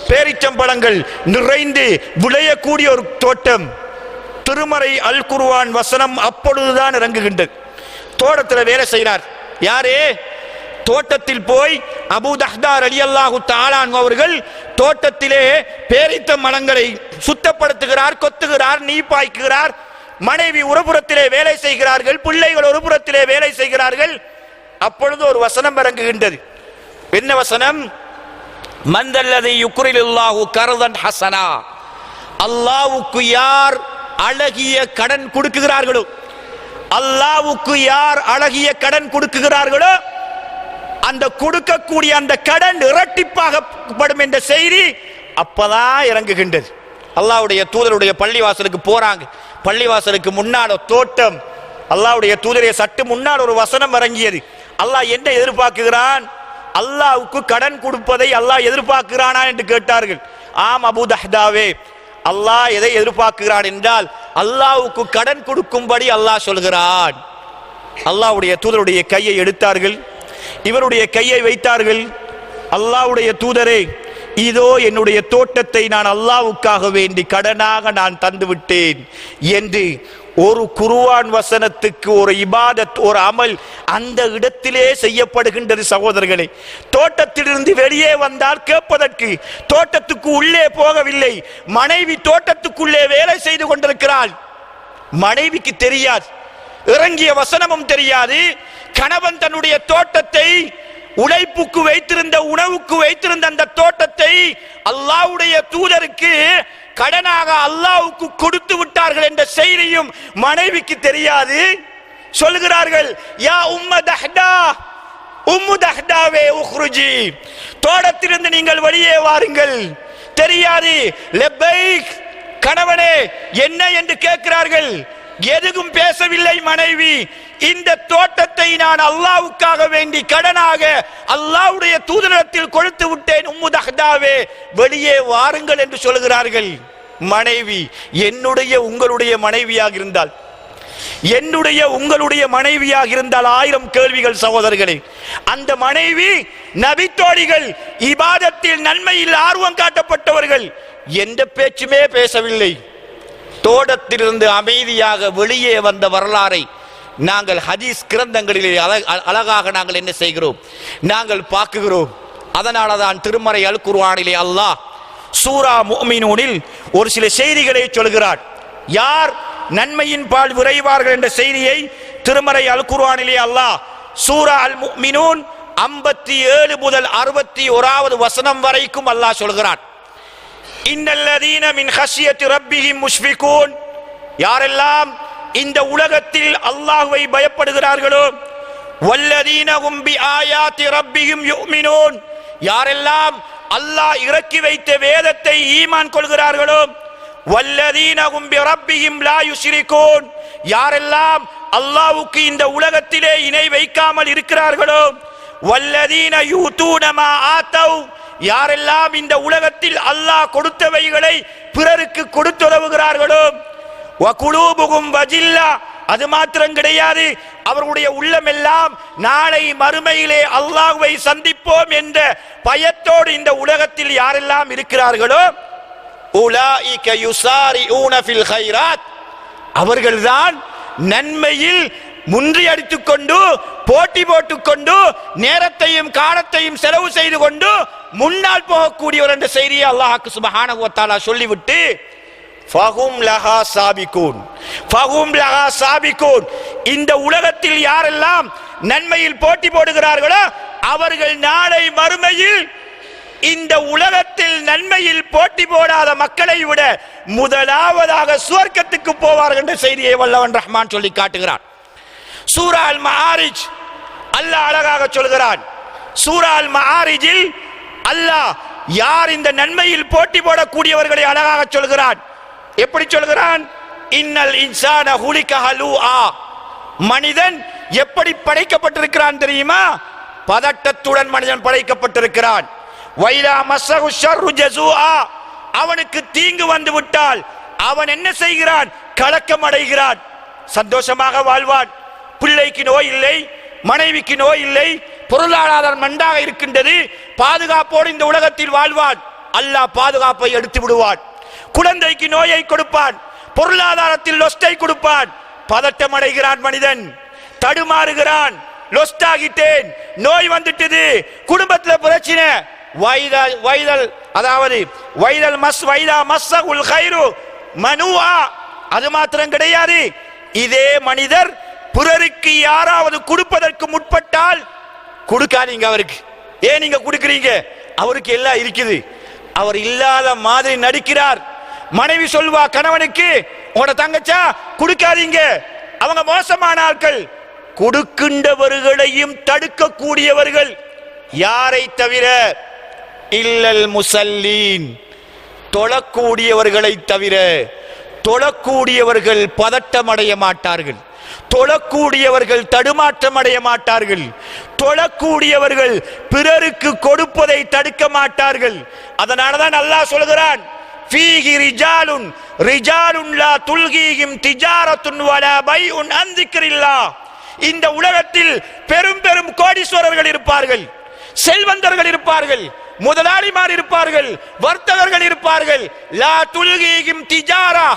பேரிச்சம்பழங்கள் நிறைந்து விளையக்கூடிய ஒரு தோட்டம். திருமறை அல் குர்ஆன் வசனம் அப்பொழுதுதான் இறங்குகின்றது. தோட்டத்தில் வேலை செய்கிறார். யாரே? தோட்டத்தில் போய் அபூ தஹ்தா ரலியல்லாஹு தஆலா அவர்கள் தோட்டத்திலே பேரித்த மரங்களை சுத்தப்படுத்துகிறார், கொத்துகிறார், நீப்பாய்க்கிறார். மனைவி ஒரு புறத்திலே வேலை செய்கிறார்கள், பிள்ளைகள் ஒரு புறத்திலே வேலை செய்கிறார்கள். அப்பொழுது ஒரு வசனம் இறங்குகின்றது. என்ன வசனம்? மந்தல்லதி யுக்ரிலுல்லாஹு கர்தன் ஹஸனா, அல்லாஹ்வுக்கு யார் அழகிய கடன் கொடுக்குகிறார்களோ, அல்லாஹ்வுக்கு யார் அழகிய கடன் கொடுக்குகிறார்களோ அந்த கொடுக்கக்கூடிய அந்த கடன் இரட்டிப்பாகப்படும் என்ற செய்தி அப்பதான் இறங்குகின்றது. அல்லாஹ்வுடைய தூதருடைய பள்ளிவாசலுக்கு போறாங்க. பள்ளிவாசலுக்கு முன்னால் தோட்டம், அல்லாஹ்வுடைய தூதரை சற்று முன்னால் ஒரு வசனம் இறங்கியது. அல்லாஹ் என்ன எதிர்பார்க்கிறான்? அல்லாஹ்வுக்கு கடன் கொடுப்பதை அல்லாஹ் எதிர்பார்க்கிறானா என்று கேட்டார்கள். ஆம் அபூ தஹ்தாவே, அல்லாஹ் எதை எதிர்பார்க்கிறான் என்றால் அல்லாஹ்வுக்கு கடன் கொடுக்கும்படி அல்லாஹ் சொல்கிறான். அல்லாஹ்வுடைய தூதருடைய கையை எடுத்தார்கள், இவருடைய கையை வைத்தார்கள். அல்லாஹ்வுடைய தூதரே, இதோ என்னுடைய தோட்டத்தை நான் அல்லாஹ்வுக்காக வேண்டி கடனாக நான் தந்து விட்டேன் என்று ஒரு குர்ஆன் வசனத்துக்கு ஒரு இபாதத், ஒரு அமல் அந்த இடத்திலே செய்யப்படுகின்றது. சகோதரர்களே, தோட்டத்திலிருந்து வெளியே வந்தால் கேட்பதற்கு, தோட்டத்துக்கு உள்ளே போகவில்லை. மனைவி தோட்டத்துக்குள்ளே வேலை செய்து கொண்டிருக்கிறாள். மனைவிக்கு தெரியாது, இறங்கிய வசனமும் தெரியாது. கணவன் தன்னுடைய தோட்டத்தை உழைப்புக்கு வைத்திருந்த, உணவுக்கு வைத்திருந்த அந்த தோட்டத்தை அல்லாஹ்வுடைய தூதருக்கு கடனாக அல்லாஹ்வுக்கு கொடுத்து விட்டார்கள் என்ற செய்தியும் மனைவிக்கு தெரியாது. சொல்கிறார்கள், யா உம்ம தஹ்டா, உம்மு தஹ்டாவே உக்ருஜி, தோட்டத்திலிருந்து நீங்கள் வெளியே வாருங்கள். தெரியாது. லப்பைக், கணவனே என்ன என்று கேட்கிறார்கள். எதுவும் பேசவில்லை மனைவி. இந்த தோட்டத்தை நான் அல்லாஹ்வுக்காக வேண்டி கடனாக அல்லாஹ்வுடைய தூதரிடத்தில் கொடுத்து விட்டேன். உம்மு தஹ்டாவே வெளியே வாருங்கள் என்று சொல்கிறார்கள். மனைவி என்னுடைய உங்களுடைய மனைவியாக இருந்தால், என்னுடைய உங்களுடைய மனைவியாக இருந்தால் 1000 கேள்விகள் சகோதரர்களே. அந்த மனைவி நபித்தோழிகள், இபாதத்தில் நன்மையில் ஆர்வம் காட்டப்பட்டவர்கள், எந்த பேச்சுமே பேசவில்லை. தோட்டத்திலிருந்து அமைதியாக வெளியே வந்த வரலாறை நாங்கள் ஹதீஸ் கிரந்தங்களிலே அழகாக நாங்கள் என்ன செய்கிறோம், நாங்கள் பார்க்குகிறோம். அதனால தான் திருமறை அல் குர்ஆனிலே அல்லாஹ் சூரா முஃமினூனில் ஒரு சில செய்திகளை சொல்கிறார். யார் நன்மையின் பால் விரைவார்கள் என்ற செய்தியை திருமறை அல் குர்ஆனிலே அல்லாஹ் சூரா அல் முஃமினூன் 57 முதல் 61வது வசனம் வரைக்கும் அல்லாஹ் சொல்கிறான். இன்னல்லதீன மின் ஹஷ்யத்தி ரப்பிஹிம் முஷ்ஃபிகூன், யாரெல்லாம் இந்த உலகத்தில் அல்லாஹ்வை பயப்படுகிறார்களோ, வல்லதீன ஹும் பிஆயாத்தி ரப்பிஹிம் யுமினூன், யாரெல்லாம் அல்லாஹ் இறக்கி வைத்த வேதத்தை ஈமான் கொள்கிறார்களோ, வல்லதீன ஹும் பிரப்பிஹிம் லா யுஷ்ரிகூன், யாரெல்லாம் அல்லாஹ்வுக்கு இந்த உலகத்திலே இணை வைக்காமல் இருக்கிறார்களோ, வல்லதீன யூதூன மா ஆதவ், யாரெல்லாம் இந்த உலகத்தில் அல்லாஹ் கொடுத்தவைகளை பிறருக்கு கொடுத்துதவுகிறார்களோ, வகுலூபுகும் வஜில்லா, அது மாத்திரம் கிடையாது, அவர்களுடைய உள்ளமெல்லாம் நாளை மறுமையிலே அல்லாஹ்வை சந்திப்போம் என்ற பயத்தோடு இந்த உலகத்தில் யாரெல்லாம் இருக்கிறார்களோ, உலாயிக யுசாரிஊன ஃபில் கைராத், அவர்கள்தான் நன்மையில் முன்றி அடித்துக் கொண்டு, போட்டி போட்டுக் கொண்டு, நேரத்தையும் காலத்தையும் செலவு செய்து கொண்டு முன்னால் போகக்கூடியவர் என்ற செய்தியை அல்லாஹ் சுப்ஹானஹு வ தஆலா சொல்லிவிட்டு ஃபஹும் லஹா சாபிகூன், ஃபஹும் லஹா சாபிகூன், இந்த உலகத்தில் யாரெல்லாம் நன்மையில் போட்டி போடுகிறார்களோ அவர்கள் நாளை மறுமையில் இந்த உலகத்தில் நன்மையில் போட்டி போடாத மக்களை விட முதலாவதாக சுவர்க்கத்துக்கு போவார்கள் என்ற செய்தியை வல்லவன் ரஹ்மான் சொல்லி காட்டுகிறான். சூரா அல் மஆரிஜ் அல்லாஹ் அழகாக சொல்கிறான். சூரா அல் மஆரிஜில் அல்லாஹ் யார் இந்த நன்மையில் போட்டி போடக்கூடியவர்களை அழகாக சொல்கிறான். எப்படி சொல்கிறான்? இன்னல் இன்சான ஹுலிக ஹலூஆ, மனிதன் எப்படி படைக்கப்பட்டிருக்கிறான் தெரியுமா? பதட்டத்துடன் மனிதன் படைக்கப்பட்டிருக்கிறான். வைலா மஸ்ஸஹு ஷர்ரு ஜஸூஆ, அவனுக்கு தீங்கு வந்து விட்டால் அவன் என்ன செய்கிறான்? கலக்கம் அடைகிறான். சந்தோஷமாக வாழ்வான். பிள்ளைக்கு நோய் இல்லை, மனைவிக்கு நோய் இல்லை, பொருளாதாரம் நன்றாக இருக்கின்றது, பாதுகாப்போடு இந்த உலகத்தில் வாழ்வான். அல்லாஹ் பாதுகாப்பை எடுத்து விடுவான். குழந்தைக்கு நோயை கொடுப்பான், பொருளாதாரத்தில் லொஸ்டை கொடுப்பான். பதட்டம் அடைகிறான் மனிதன், தடுமாறுகிறான். லொஸ்ட் ஆகிட்டேன், நோய் வந்துட்டது, குடும்பத்தில் பிரச்சனை. வைதல் அதாவது வைதல் மஸ் வைதா மஸ்ஸகுல் கைரு மனுஆ, அது மாத்திரம் கிடையாது, இதே மனிதர் பிறருக்கு யாராவது கொடுப்பதற்கு முற்பட்டால் கொடுக்காதீங்க அவருக்கு. ஏன் நீங்க கொடுக்கிறீங்க? அவருக்கு எல்லாம் இருக்குது, அவர் இல்லாத மாதிரி நடிக்கிறார். மனைவி சொல்வா கணவனுக்கு, உங்களோட தங்கச்சா கொடுக்காதீங்க, அவங்க மோசமான ஆட்கள். கொடுக்கின்றவர்களையும் தடுக்கக்கூடியவர்கள் யாரை தவிர? இல்லல் முசல்லீன், தொழக்கூடியவர்களை தவிர. தொழக்கூடியவர்கள் பதட்டம் அடைய மாட்டார்கள், தொழக்கூடியவர்கள் தடுமாற்றம் அடைய மாட்டார்கள், தொழக்கூடியவர்கள் பிறருக்கு கொடுப்பதை தடுக்க மாட்டார்கள். அதனாலதான் அல்லாஹ் சொல்கிறான், ஃபீஹி ரிஜாலுன் ரிஜாலுன் லா துல்கீஹிம் திஜாரத்துன் வலா பைஉன் அன் திக்ரில்லாஹ், இந்த உலகத்தில் பெரும் பெரும் கோடீஸ்வரர்கள் இருப்பார்கள், செல்வந்தர்கள் இருப்பார்கள், முதலாளிமார் இருப்பார்கள், வர்த்தகர்கள் இருப்பார்கள். லா துல்கீஹிம் திஜாரா,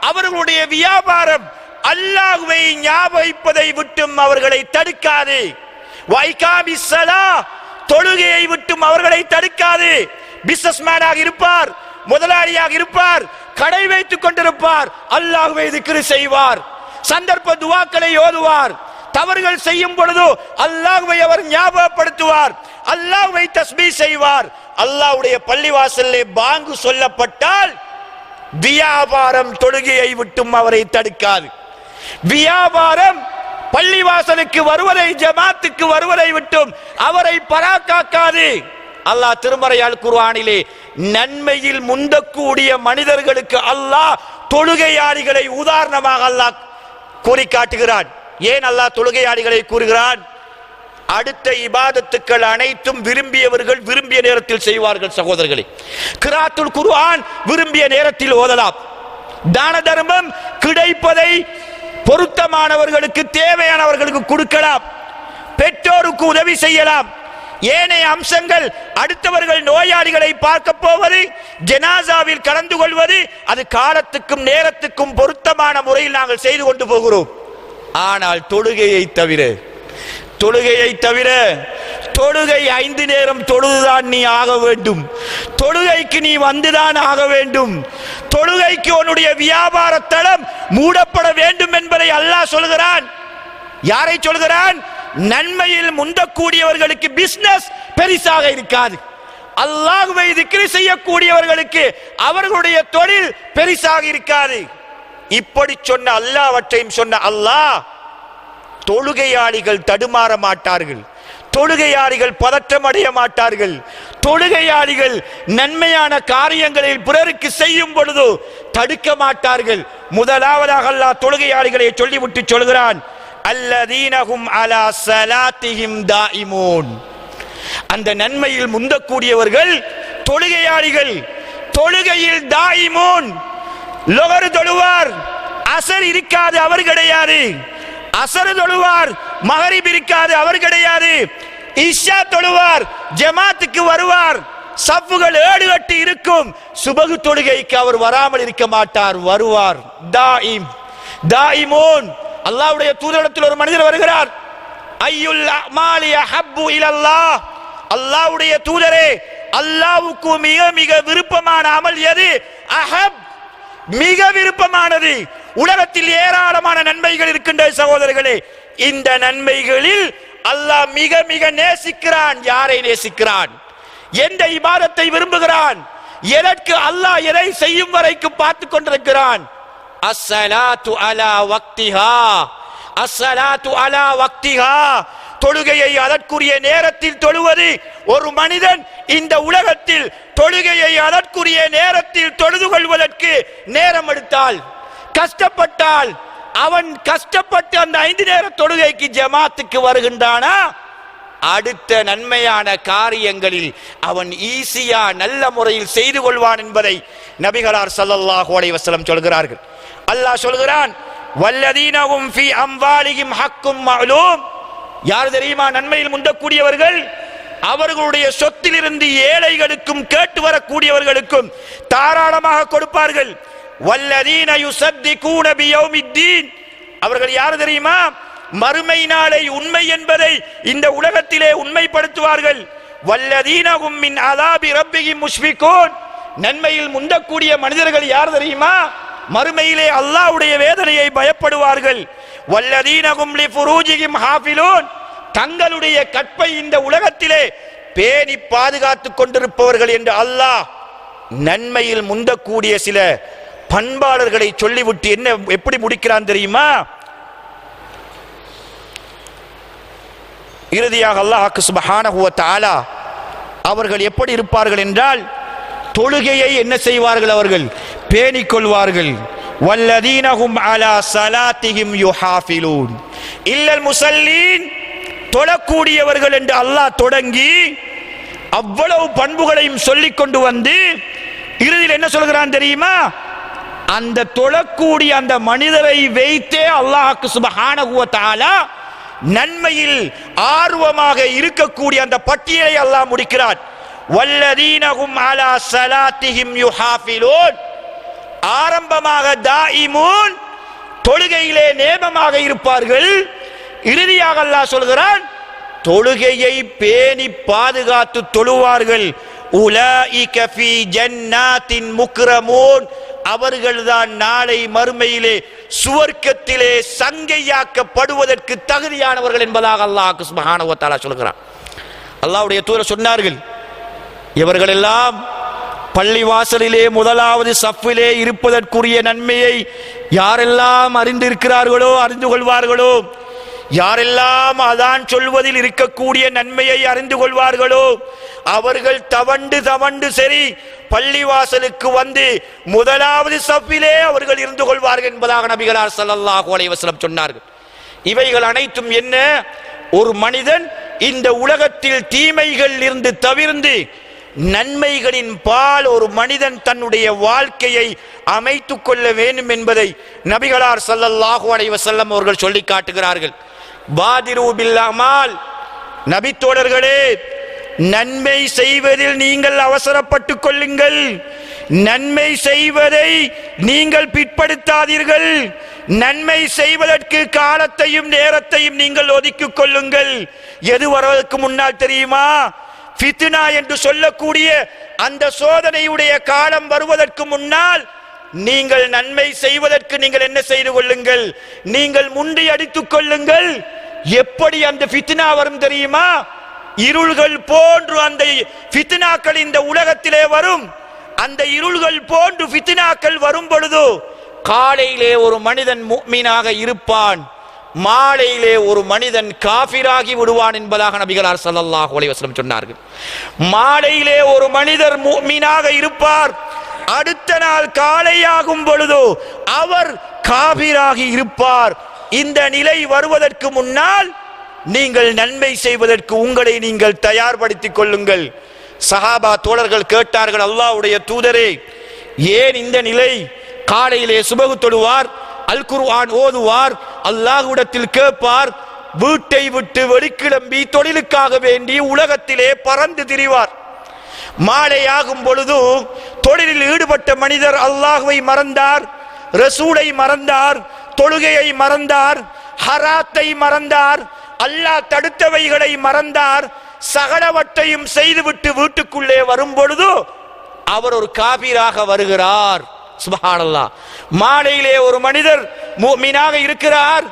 அவர்களுடைய வியாபாரம் அல்லாஹ்வை ஞாபகிப்பதை விட்டும் அவர்களை தடுக்காது. வைகாமிஸ் ஸலாஹ், தொழுகையை விட்டும் அவர்களை தடுக்காது. பிசினஸ்மேனாக இருப்பார், முதலாளியாக இருப்பார், கடை வைத்துக் கொண்டிருப்பார், அல்லாஹ்வை திக்ர் செய்வார், சந்தர்ப்ப துஆக்களை ஓதுவார், தவறுகள் செய்யும் பொழுது அல்லாஹ்வை அவர் ஞாபகப்படுத்துவார், அல்லாஹ்வை தஸ்பீஹ் செய்வார். அல்லாஹ்வுடைய பள்ளிவாசலிலே பாங்கு சொல்லப்பட்டால் வியாபாரம் தொழுகையை விட்டும் அவரை தடுக்காது. வியாபாரம் பள்ளிவாசலுக்கு வருவதை, ஜமாத்துக்கு வருவதை விட்டும் அவரை பராக்காக்காது. அல்லாஹ் திருமறை அல் குர்ஆனிலே நன்மையில் முந்தக்கூடிய மனிதர்களுக்கு அல்லாஹ் தொழுகையாளிகளை உதாரணமாக அல்லாஹ் கூறி காட்டுகிறான். ஏன் அல்லாஹ் தொழுகையாளிகளை கூறுகிறான்? அடுத்த இபாதத்துக்கள் அனைத்தும் விரும்பியவர்கள் விரும்பிய நேரத்தில் செய்வார்கள். சகோதரர்களே, கிராத்துல் குர்ஆன் விரும்பிய நேரத்தில் ஓதலாம். தான தர்மம் கிடைப்பதை பொருத்தமானவர்களுக்கு, தேவையானவர்களுக்கு கொடுக்கலாம். பெற்றோருக்கு உதவி செய்யலாம். ஏனைய அம்சங்கள், அடுத்தவர்கள் நோயாளிகளை பார்க்க போவது, ஜனாசாவில் கலந்து கொள்வது, அது காலத்துக்கும் நேரத்துக்கும் பொருத்தமான முறையில் நாங்கள் செய்து கொண்டு போகிறோம். ஆனால் தொழுகையை தவிர தொழுகை 5 நேரம் தொழுதுதான் நீ ஆக வேண்டும். தொழுகைக்கு நீ வந்துதான் ஆக வேண்டும். தொழுகைக்கு உன்னுடைய வியாபார தளம் மூடப்பட வேண்டும் என்பதை அல்லாஹ் சொல்கிறான். யாரை சொல்கிறான்? நன்மையில் முந்தக்கூடியவர்களுக்கு பிசினஸ் பெரிசாக இருக்காது. அல்லாஹ்வை திக்ர் செய்யக்கூடியவர்களுக்கு அவர்களுடைய தொழில் பெரிசாக இருக்காது. இப்படி சொன்ன அல்லாஹ்வற்றையும் சொன்ன அல்லாஹ், தொழுகையாளிகள் தடுமாற மாட்டார்கள், தொழுகையாளிகள் பதற்றம் அடைய மாட்டார்கள், தொழுகையாளிகள் நன்மையான காரியங்களில் பிறருக்கு செய்யும் பொழுது தடுக்க மாட்டார்கள். முதலாவதாக அல்லாஹ் தொழுகையாளிகளை சொல்லிவிட்டு சொல்கிறான், அல்லதீனஹும் அலா ஸலாத்திஹிம் தாயிமூன். அந்த நன்மையில் முந்தக்கூடியவர்கள் தொழுகையாளிகள். தொழுகையில் தாயிமூன். லொஹர் தொழுவார், அசர் இருக்காது, அவர் கிடையாது. அசர் தொழுவார், மகரிப் இருக்காது, அவர் கிடையாது. இஷா தொழுவார், ஜமாத்துக்கு வருவார், சஃப்புகள் 7 கட்டி இருக்கும். சுபகு தொழுகைக்கு அவர் வராமல் இருக்க மாட்டார், வருவார். தாயிம், தாயிமூன். அல்லாஹ்வுடைய தூதரிடத்தில் ஒரு மனிதர் வருகிறார். ஐயுல் அமாலி அஹப்பு இலல்லாஹ். அல்லாஹ்வுடைய தூதரே, அல்லாஹ்வுக்கு மிக மிக விருப்பமான அமல் எது? அஹப், மிக விருப்பமானது. உலகத்தில் ஏராளமான நன்மைகள் இருக்கின்ற சகோதரர்களே, இந்த நன்மைகளில் அல்லாஹ் மிக மிக நேசிக்கிறான். யாரை நேசிக்கிறான்? எந்த இபாதத்தை விரும்புகிறான்? எதற்கு அல்லாஹ் எதை செய்யும் வரைக்கும் பார்த்து கொண்டிருக்கிறான்? அஸ்ஸலாத்து அலா வக்திஹா, அஸ்ஸலாத்து அலா வக்திஹா. தொழுகையை அதற்குரிய நேரத்தில் தொழுவது. ஒரு மனிதன் இந்த உலகத்தில் தொழுகையை அதற்குரிய நேரத்தில் தொழுது கொள்வதற்கு நேரம் எடுத்தால், கஷ்டப்பட்டால், அவன் கஷ்டப்பட்டு அந்த 5 நேர தொழுகைக்கு ஜமாத்துக்கு வருகின்றானா, அடுத்த நன்மையான காரியங்களில் அவன் ஈஸியா நல்ல முறையில் செய்து கொள்வான் என்பதை நபிகளார் ஸல்லல்லாஹு அலைஹி வஸல்லம் சொல்கிறார்கள். அல்லாஹ் சொல்கிறான், வல்லதீனஹும் ஃபீ அம்வாலிஹிம் ஹக்கும் மஅலூம். யார் தெரியுமா நன்மையில் முந்தக்கூடியவர்கள்? அவர்களுடைய சொத்திலிருந்து ஏழைகளுக்கும் கேட்டு வரக்கூடியவர்களுக்கும் தாராளமாக கொடுப்பார்கள். வல்லதீன யுஸத்திகூன பியௌமித்தீன். அவர்கள் யார் தெரியுமா? மறுமை நாளை உண்மை என்பதை இந்த உலகத்திலே உண்மைப்படுத்துவார்கள். வல்லதீனஹும் மின் அஸாபி ரப்பிஹிம் முஷ்ஃபிகூன். நன்மையில் முந்தக்கூடிய மனிதர்கள் யார் தெரியுமா? மறுமையிலே அல்லாஹ்வுடைய வேதனையை பயப்படுவார்கள். வல்லதீனஹும் லிஃபுரூஜிஹிம் ஹாஃபிலூன். தங்களுடைய கற்பை இந்த உலகத்திலே பேணி பாதுகாத்துக் கொண்டிருப்பவர்கள் என்று அல்லாஹ் நன்மையில் முந்தக்கூடிய சில பண்பாளர்களை சொல்லிவிட்டு என்ன எப்படி முடிக்கிறான் தெரியுமா? இறுதியாக அல்லாஹ் சுப்ஹானஹு வ தஆலா அவர்கள் எப்படி இருப்பார்கள் என்றால், தொழுகையை என்ன செய்வார்கள்? அவர்கள் பேணிக் கொள்வார்கள். வல்லதீனஹும் அலா ஸலாத்திஹிம் யுஹாஃபிலூன் இல்லல் முஸல்லீன். தொழக்கூடியவர்கள் என்று அல்லாஹ் தொடங்கி அவ்வளவு பண்புகளையும் சொல்லிக் கொண்டு வந்து இறுதியில் என்ன சொல்கிறான் தெரியுமா? அந்த தொழக்கூடிய அந்த மனிதரை வைத்தே அல்லாஹ் சுப்ஹானஹு வ தஆலா நன்மையில் ஆர்வமாக இருக்கக்கூடிய அந்த பட்டியலை அல்லாஹ் முடிக்கிறான். வல்லதீனஹும் அலா ஸலாத்திஹிம் யுஹாஃபிலூன். ஆரம்பமாக தாயிமூன், தொழுகையிலே நேமமாக இருப்பார்கள். இறுதியாக அல்லாஹ் சொல்கிறான், தொழுகையை பேணி பாதுகாத்து தொழுவார்கள். உலாயிக ஃபீ ஜன்னாத்தின் முக்ரமூன். அவர்கள்தான் நாளை மறுமையிலே சுவர்க்கத்திலே சங்கையாக்கப்படுவதற்கு தகுதியானவர்கள் என்பதாக அல்லாஹ் சுப்ஹானஹு வ தஆலா சொல்கிறார். அல்லாஹ்வுடைய தூதர் சொன்னார்கள், இவர்களெல்லாம் பள்ளிவாசலிலே முதலாவது சஃபிலே இருப்பதற்குரிய நன்மையை யாரெல்லாம் அறிந்திருக்கிறார்களோ, அறிந்து கொள்வார்களோ, யாரெல்லாம் அதான் சொல்வதில் இருக்கக்கூடிய நன்மையை அறிந்து கொள்வார்களோ, அவர்கள் தவண்டு சரி பள்ளிவாசலுக்கு வந்து முதலாவது சஃபிலே அவர்கள் இருந்து கொள்வார்கள் என்பதாக நபிகளார் ஸல்லல்லாஹு அலைஹி வஸல்லம் சொன்னார்கள். இவைகள் அனைத்தும் என்ன? ஒரு மனிதன் இந்த உலகத்தில் தீமைகள் இருந்து தவிர்ந்து நன்மைகளின் பால் ஒரு மனிதன் தன்னுடைய வாழ்க்கையை அமைத்துக் கொள்ள வேண்டும் என்பதை நபிகளார் ஸல்லல்லாஹு அலைஹி வஸல்லம் அவர்கள் சொல்லி காட்டுகிறார்கள். பாதிரு பில் அமால், நபி தோழர்களே, நன்மை செய்வதில் நீங்கள் அவசரப்பட்டுக் கொள்ளுங்கள், நன்மை செய்வதை நீங்கள் பிற்படுத்தாதீர்கள், நன்மை செய்வதற்கு காலத்தையும் நேரத்தையும் நீங்கள் ஒதுக்கிக் கொள்ளுங்கள். எது வருவதற்கு முன்னால் தெரியுமா? ஃபித்னா என்று சொல்லக்கூடிய அந்த சோதனையுடைய காலம் வருவதற்கு முன்னால் நீங்கள் நன்மை செய்வதற்கு நீங்கள் என்ன செய்து கொள்ளுங்கள்? நீங்கள் முண்டி அடித்துக் கொள்ளுங்கள். எப்படி அந்த ஃபித்னா வரும் தெரியுமா? இருள்கள் போன்று அந்த ஃபித்னாக்கள் இந்த உலகத்திலே வரும். அந்த இருள்கள் போன்று ஃபித்னாக்கள் வரும் பொழுது காலையிலே ஒரு மனிதன் முஃமினாக இருப்பான், மாலையிலே ஒரு மனிதன் காஃபிராகி விடுவான் என்பதாக நபிகளார் ஸல்லல்லாஹு அலைஹி வஸல்லம் சொன்னார்கள். மாலையிலே ஒரு மனிதர் முஃமினாக இருப்பார், அடுத்த நாள் காலையாகும் பொழுது அவர் காஃபிராகி இருப்பார். இந்த நிலை வருவதற்கு முன்னால் நீங்கள் நன்மை செய்வதற்கு உங்களை நீங்கள் தயார்படுத்திக் கொள்ளுங்கள். சஹாபா தோழர்கள் கேட்டார்கள், அல்லாஹ்வுடைய தூதரே, ஏன் இந்த நிலை? காலையிலே சுபஹ் தொழுவார், அல் குர்ஆன் ஓதுவார், அல்லாஹ்விடத்தில் கேட்பார், வீட்டை விட்டு வெளிக்கிளம்பி தொழிலுக்காக வேண்டி உலகத்திலே பறந்து திரிவார். மாலையாகும் பொழுது தொழிலில் ஈடுபட்ட மனிதர் அல்லாஹ்வை மறந்தார், ரசூலை மறந்தார், தொழுகையை மறந்தார், ஹராத்தை மறந்தார், அல்லாஹ் தடுத்தவைகளை மறந்தார், சகலவற்றையும் செய்துவிட்டு வீட்டுக்குள்ளே வரும் பொழுது அவர் ஒரு காபீராக வருகிறார். சுப்ஹானல்லாஹ். மாலையிலே ஒரு மனிதர் முஃமினாக இருக்கிறார்,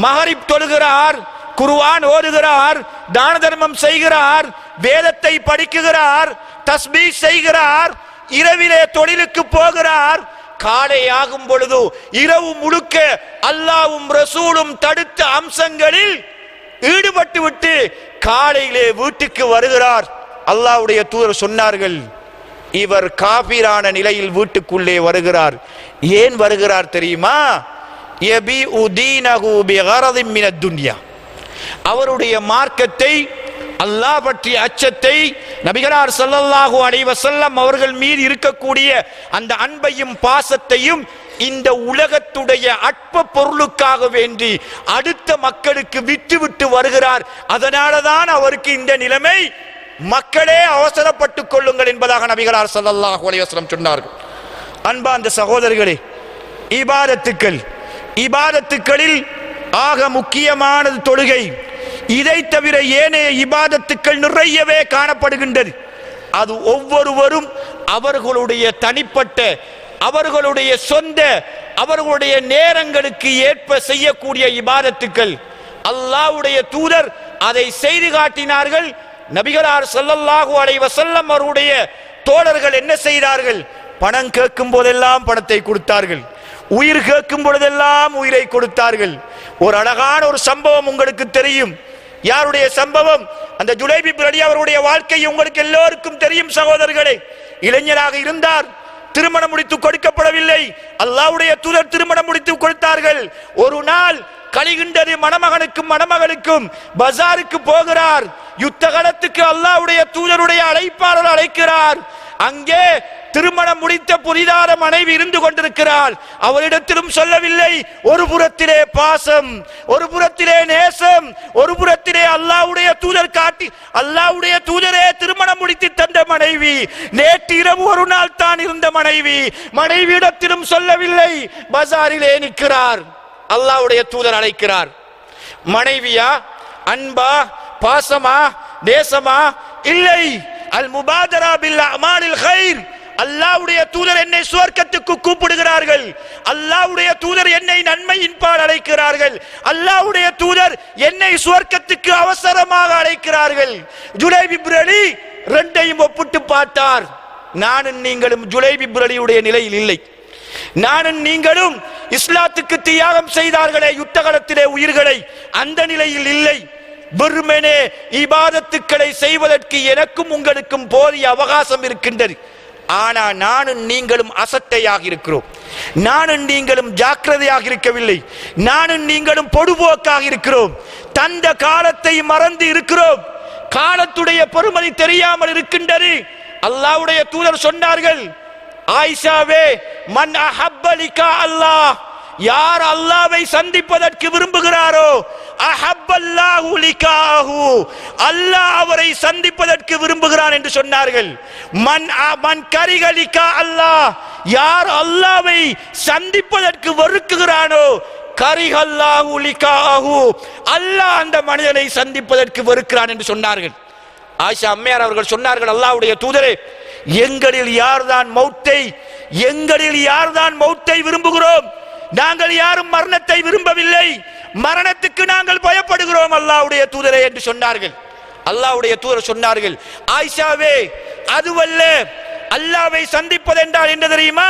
மகரிப் தொழுகிறார், குர்ஆன் ஓதுகிறார், தான தர்மம் செய்கிறார், வேதத்தை படிக்குகிறார், தஸ்பீஹ் செய்கிறார், இரவிலே தொழிலுக்கு போகிறார். காலை ஆகும் பொழுது இரவு முழுக்க அல்லாஹ்வும் ரசூலும் தடுத்த அம்சங்களில் ஈடுபட்டு விட்டு காலையிலே வீட்டுக்கு வருகிறார். அல்லாஹ்வுடைய தூதர் சொன்னார்கள், இவர் காபிரான நிலையில் வீட்டுக்குள்ளே வருகிறார். ஏன் வருகிறார் தெரியுமா? யபீஉ தீனஹு பிகரதின் மினத் துன்யா. அவருடைய மார்க்கத்தை, அல்லாஹ் பற்றிய அச்சத்தை, நபிகளார் ஸல்லல்லாஹு அலைஹி வஸல்லம் அவர்கள் மீது இருக்கக்கூடிய அந்த அன்பையும் பாசத்தையும் இந்த உலகத்துடைய அற்ப பொருளுக்காக வேண்டி அடுத்த மக்களுக்கு விட்டு விட்டு வருகிறார். அதனாலதான் அவருக்கு இந்த நிலைமை. மக்களே அவசரப்பட்டுக் கொள்ளுங்கள் என்பதாக நபிகளார் ஸல்லல்லாஹு அலைஹி வஸல்லம் சொன்னார்கள். அன்பார்ந்த சகோதரர்களே, இபாதத்துக்களில் ஆக முக்கியமானது தொழுகை. இதை தவிர ஏனைய இபாதத்துக்கள் நிறையவே காணப்படுகின்றது. அது ஒவ்வொருவரும் அவர்களுடைய தனிப்பட்ட, அவர்களுடைய சொந்த, அவர்களுடைய நேரங்களுக்கு ஏற்ப செய்யக்கூடிய இபாதத்துக்கள். அல்லாஹ்வுடைய தூதர் அதை செய்து காட்டினார்கள். நபிகளார் ஸல்லல்லாஹு அலைஹி வஸல்லம் அவருடைய தோழர்கள் என்ன செய்தார்கள்? பணம் கேட்கும் போதெல்லாம் பணத்தை கொடுத்தார்கள், உயிர் கேட்கும் பொழுதெல்லாம் உயிரை கொடுத்தார்கள். ஒரு அழகான ஒரு சம்பவம் உங்களுக்கு தெரியும். யாருடைய சம்பவம்? அந்த ஜுலைபி இப்னு ரபியா அவருடைய வாழ்க்கை உங்களுக்கு எல்லோருக்கும் தெரியும் சகோதரர்களே. இளைஞராக இருந்தார், திருமணம் முடித்து கொடுக்கப்படவில்லை. அல்லாஹ்வுடைய தூதர் திருமணம் முடித்து கொடுத்தார்கள். ஒரு நாள் கழிகின்றது, மணமகனுக்கும் மணமகளுக்கும். பஜாருக்கு போகிறார், யுத்த களத்துக்கு அல்லாஹ்வுடைய தூதருடைய அழைப்பாளர் அழைக்கிறார். அங்கே திருமணம் முடித்த புதிதான மனைவி இருந்து கொண்டிருக்கிறாள். அவரிடத்திலும் சொல்லவில்லை. ஒரு புறத்திலே பாசம், ஒரு புறத்திலே நேசம், ஒரு புறத்திலே அல்லாஹ்வுடைய தூதர் காட்டி, அல்லாஹ்வுடைய தூதரே திருமணம் முடித்து தந்த மனைவி, நேற்று இரவு ஒரு நாள் தான் இருந்த மனைவி, மனைவியிடத்திலும் சொல்லவில்லை. பஜாரிலே நிற்கிறார். அல்லாஹ்வுடைய தூதர் அழைக்கிறார். மனைவியா, அன்பா, பாசமா, நேசமா? இல்லை. அல் முபாதரா பில் அமாலில் கைர், அல்லாஹ்வுடைய தூதர் என்னை சுவர்க்கத்துக்கு கூப்பிடுகிறார்கள், அல்லாஹ்வுடைய தூதர் என்னை நன்மையின் பால் அழைக்கிறார்கள், அல்லாஹ்வுடைய தூதர் என்னை சுவர்க்கத்துக்கு அவசரமாக அழைக்கிறார்கள். ஜுலைப் இப்னு அலி ரெண்டையும் ஒப்பிட்டு பார்த்தார். நானும் நீங்களும் ஜுலைப் இப்னு அலியுடைய நிலையில் இல்லை. நானும் நீங்களும் இஸ்லாத்துக்கு தியாகம் செய்தார்களே யுத்தகலத்திலே உயிர்களை, அந்த நிலையில் இல்லை. வெறுமனே இபாதத்துக்களை செய்வதற்கு எனக்கும் உங்களுக்கும் போதிய அவகாசம் இருக்கின்றது. ஆனா நானும் நீங்களும் அசட்டையாக இருக்கிறோம், நானும் நீங்களும் ஜாக்கிரதையாக இருக்கவில்லை, நானும் நீங்களும் பொடுபோக்காக இருக்கிறோம், தந்த காலத்தை மறந்து இருக்கிறோம், காலத்துடைய பெருமதி தெரியாமல் இருக்கின்றது. அல்லாஹ்வுடைய தூதர் சொன்னார்கள், ஆயிஷாவே, மன் அஹப்ப லிகா அல்லாஹ், யார் அல்லாஹ்வை சந்திப்பதற்கு விரும்புகிறாரோ, அஹப்பல்லாஹு லிகாஹு, அல்லாஹ் அவரை சந்திப்பதற்கு விரும்புகிறான் என்று சொன்னார்கள். மன் கரிக லிகா அல்லாஹ், யார் அல்லாஹ்வை சந்திப்பதற்கு வெறுக்குகிறானோ, கரிஹல்லாஹு லிகாஹு, அல்லாஹ் அந்த மனிதனை சந்திப்பதற்கு வெறுக்கிறான் என்று சொன்னார்கள். ஆயிஷா அம்மையார் அவர்கள் சொன்னார்கள், அல்லாஹ்வுடைய தூதரே, எங்களில் யார்தான் மௌத்தை விரும்புகிறோம்? நாங்கள் யாரும் மரணத்தை விரும்பவில்லை, மரணத்துக்கு நாங்கள் பயப்படுகிறோம் அல்லாஹ்வுடைய தூதரே என்று சொன்னார்கள். அல்லாஹ்வுடைய தூதர் சொன்னார்கள், ஆயிஷாவே, அதுவல்ல, அல்லாஹ்வை சந்திப்பது என்றால் என்ன தெரியுமா?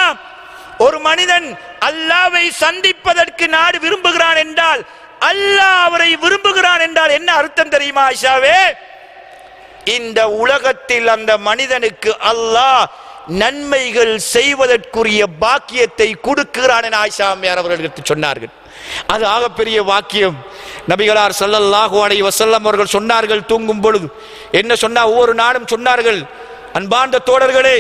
ஒரு மனிதன் அல்லாஹ்வை சந்திப்பதற்கு நாடு விரும்புகிறான் என்றால், அல்லாஹ் அவரை விரும்புகிறான் என்றால் என்ன அர்த்தம் தெரியுமா ஆயிஷாவே? இந்த உலகத்தில் அந்த மனிதனுக்கு அல்லாஹ் நன்மைகள் செய்வதற்குரிய பாக்கியத்தை கொடுக்கிறான் என ஆயிஷா அம்மையார் அவர்கள் சொன்னார்கள். அது ஆகப்பெரிய வாக்கியம். நபிகளார் ஸல்லல்லாஹு அலைஹி வஸல்லம் அவர்கள் சொன்னார்கள், தூங்கும் பொழுது என்ன சொன்னா, ஒவ்வொரு நாளும் சொன்னார்கள், அன்பார்ந்த தோழர்களே,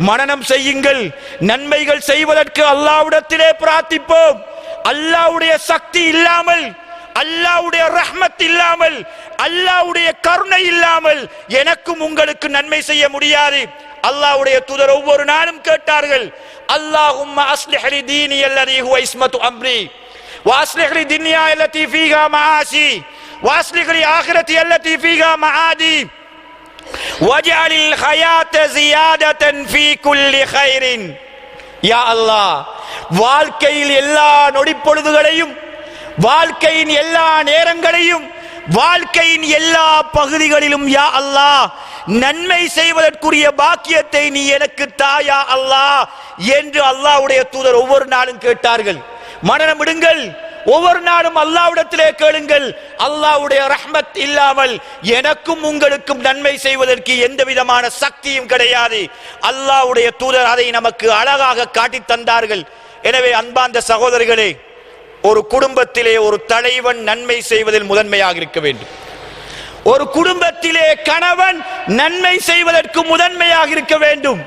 மனனம் செய்யுங்கள், நன்மைகள் செய்வதற்கு அல்லாஹ்விடத்திலே பிரார்த்திப்போம். அல்லாஹ்வுடைய சக்தி இல்லாமல், அல்லாஹ்வுடைய ரஹ்மத் இல்லாமல், அல்லாஹ்வுடைய கருணை இல்லாமல் எனக்கும் உங்களுக்கு நன்மை செய்ய முடியாது. அல்லாஹ்வுடைய தூதர் ஒவ்வொரு நாளும் கேட்டார்கள், அல்லாஹும்ம அஸ்லிஹ் லி தீனி அல்லதி ஹுவ இஸ்மத்து அம்ரி வ அஸ்லிஹ் லி துன்யா அல்லதி ஃபீஹா மஆசி வ அஸ்லிஹ் லி ஆகிரதி அல்லதி ஃபீஹா மஆதி வஜஅலில் ஹயாத ஜியாதத்தன் ஃபீ குல்லி கைரின். யா அல்லாஹ், வாழ்க்கையில் எல்லா நொடிப்பொழுதுகளையும், வாழ்க்கையின் எல்லா நேரங்களையும், வாழ்க்கையின் எல்லா பகுதிகளிலும் யா அல்லாஹ் நன்மை செய்வதற்குரிய பாக்கியத்தை நீ எனக்கு தாயா அல்லாஹ் என்று அல்லாஹ்வுடைய தூதர் ஒவ்வொரு நாளும் கேட்டார்கள். மனனம் விடுங்கள், ஒவ்வொரு நாளும் அல்லாஹ்விடத்திலே கேளுங்கள். அல்லாஹ்வுடைய ரஹ்மத் இல்லாமல் எனக்கும் உங்களுக்கும் நன்மை செய்வதற்கு எந்த விதமான சக்தியும் கிடையாது. அல்லாஹ்வுடைய தூதர் அதை நமக்கு அழகாக காட்டி தந்தார்கள். எனவே அன்பார்ந்த சகோதரர்களே, ஒரு குடும்பத்திலே ஒரு தலைவன் நன்மை செய்வதில் முதன்மையாக இருக்க வேண்டும். ஒரு குடும்பத்திலே கணவன் நன்மை செய்வதற்கு முதன்மையாக இருக்க வேண்டும்.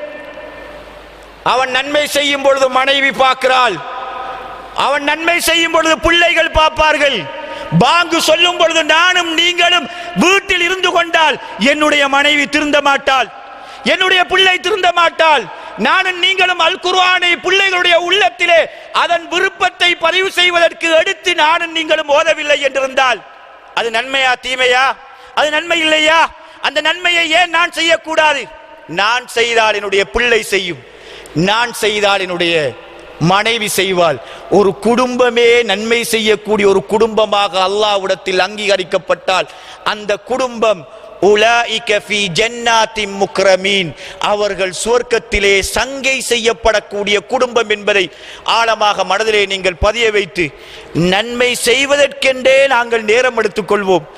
அவன் நன்மை செய்யும் பொழுது மனைவி பார்க்கிறாள், அவன் நன்மை செய்யும் பொழுது பிள்ளைகள் பார்ப்பார்கள். பாங்கு சொல்லும் பொழுது நானும் நீங்களும் வீட்டில் இருந்து கொண்டால் என்னுடைய மனைவி திருந்த மாட்டாள், என்னுடைய பிள்ளை திருந்த மாட்டாள். நானும் நீங்களும் அல் குர்ஆனை பிள்ளைகளுடைய உள்ளத்திலே அதன் விருப்பத்தை பதிவு செய்வதற்கு எடுத்து நானும் நீங்களும் ஓதவில்லை என்றிருந்தால் அது நன்மையா தீமையா? அது நன்மை இல்லையா? அந்த நன்மையை ஏன் நான் செய்யக்கூடாது? நான் செய்தால் என்னுடைய பிள்ளை செய்யும், நான் செய்தால் என்னுடைய மனைவி செய்வாள். ஒரு குடும்பமே நன்மை செய்யக்கூடிய ஒரு குடும்பமாக அல்லாஹ்விடத்தில் அங்கீகரிக்கப்பட்டால் அந்த குடும்பம் உலாயிக ஃபீ ஜன்னாத்தின் முக்ரமீன், அவர்கள் சுவர்க்கத்திலே சங்கை செய்யப்படக்கூடிய குடும்பம் என்பதை ஆழமாக மனதிலே நீங்கள் பதிய வைத்து, நன்மை செய்வதற்கென்றே நாங்கள் நேரம் எடுத்துக் கொள்வோம்.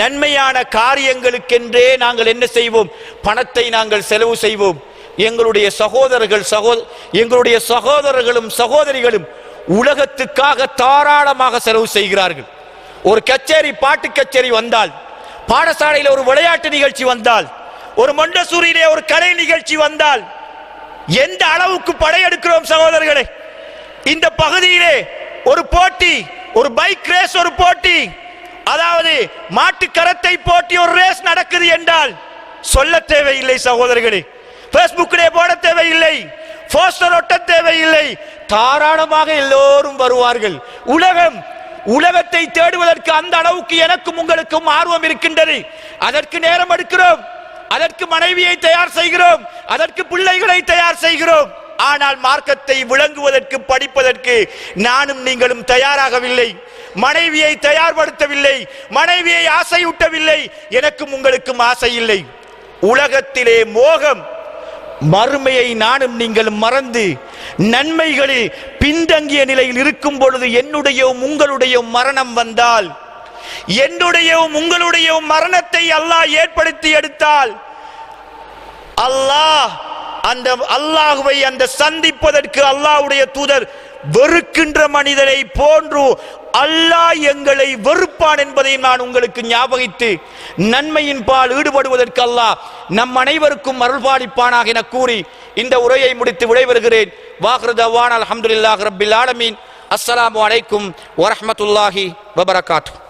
நன்மையான காரியங்களுக்கென்றே நாங்கள் என்ன செய்வோம்? பணத்தை நாங்கள் செலவு செய்வோம். எங்களுடைய சகோதரர்களும் சகோதரிகளும் உலகத்துக்காக தாராளமாக செலவு செய்கிறார்கள். ஒரு கச்சேரி, பாட்டு கச்சேரி வந்தால், பாடசாலையில் ஒரு விளையாட்டு நிகழ்ச்சி வந்தால், ஒரு மொண்டசூரியிலே ஒரு கலை நிகழ்ச்சி வந்தால் எந்த அளவுக்கு படையெடுக்கிறோம் சகோதரர்களே. இந்த பகுதியிலே ஒரு போட்டி, ஒரு பைக் ரேஸ், ஒரு போட்டி, அதாவது மாட்டு கரத்தை போட்டி ஒரு ரேஸ் நடக்குது என்றால் சொல்ல தேவையில்லை சகோதரர்களே, பேஸ்புக்கிலே போட தேவையில்லை, போஸ்டர் ஒட்ட தேவையில்லை, தாராளமாக எல்லோரும் வருவார்கள். உலகத்தை தேடுவதற்கு அந்த அளவுக்கு எனக்கும் உங்களுக்கும் ஆர்வம் இருக்கின்றது. அதற்கு நேரம் எடுக்கிறோம். அதற்கு மனைவியை தயார் செய்கிறோம், அதற்கு பிள்ளைகளை தயார் செய்கிறோம். ஆனால் மார்க்கத்தை விளங்குவதற்கு படிப்பதற்கு நானும் நீங்களும் தயாராகவில்லை. மனைவியை தயார்படுத்தவில்லை, மனைவியை ஆசையூட்டவில்லை. எனக்கும் உங்களுக்கும் ஆசை இல்லை. உலகத்திலே மோகம், மறுமையை நானும் நீங்களும் மறந்து நன்மைகளில் பின்தங்கிய நிலையில் இருக்கும் பொழுது என்னுடைய உங்களுடைய மரணம் வந்தால், என்னுடைய உங்களுடைய மரணத்தை அல்லாஹ் ஏற்படுத்தி எடுத்தால், அல்லாஹ்வை அந்த சந்திப்பதற்கு அல்லாஹ்வுடைய தூதர் வெறுக்கின்ற மனிதனை போன்று அல்லாஹ் எங்களை வெறுப்பான் என்பதை நான் உங்களுக்கு ஞாபகித்து நன்மையின் பால் ஈடுபடுவதற்கு அல்லாஹ் நம் அனைவருக்கும் அருள்பாலிப்பானாக என கூறி இந்த உரையை முடித்து விடைபெறுகிறேன். வாஹிரு தஅவானா அல்ஹம்துலில்லாஹி ரப்பில் ஆலமீன். அஸ்ஸலாமு அலைக்கும் வரஹ்மத்துல்லாஹி வபரகாத்துஹு.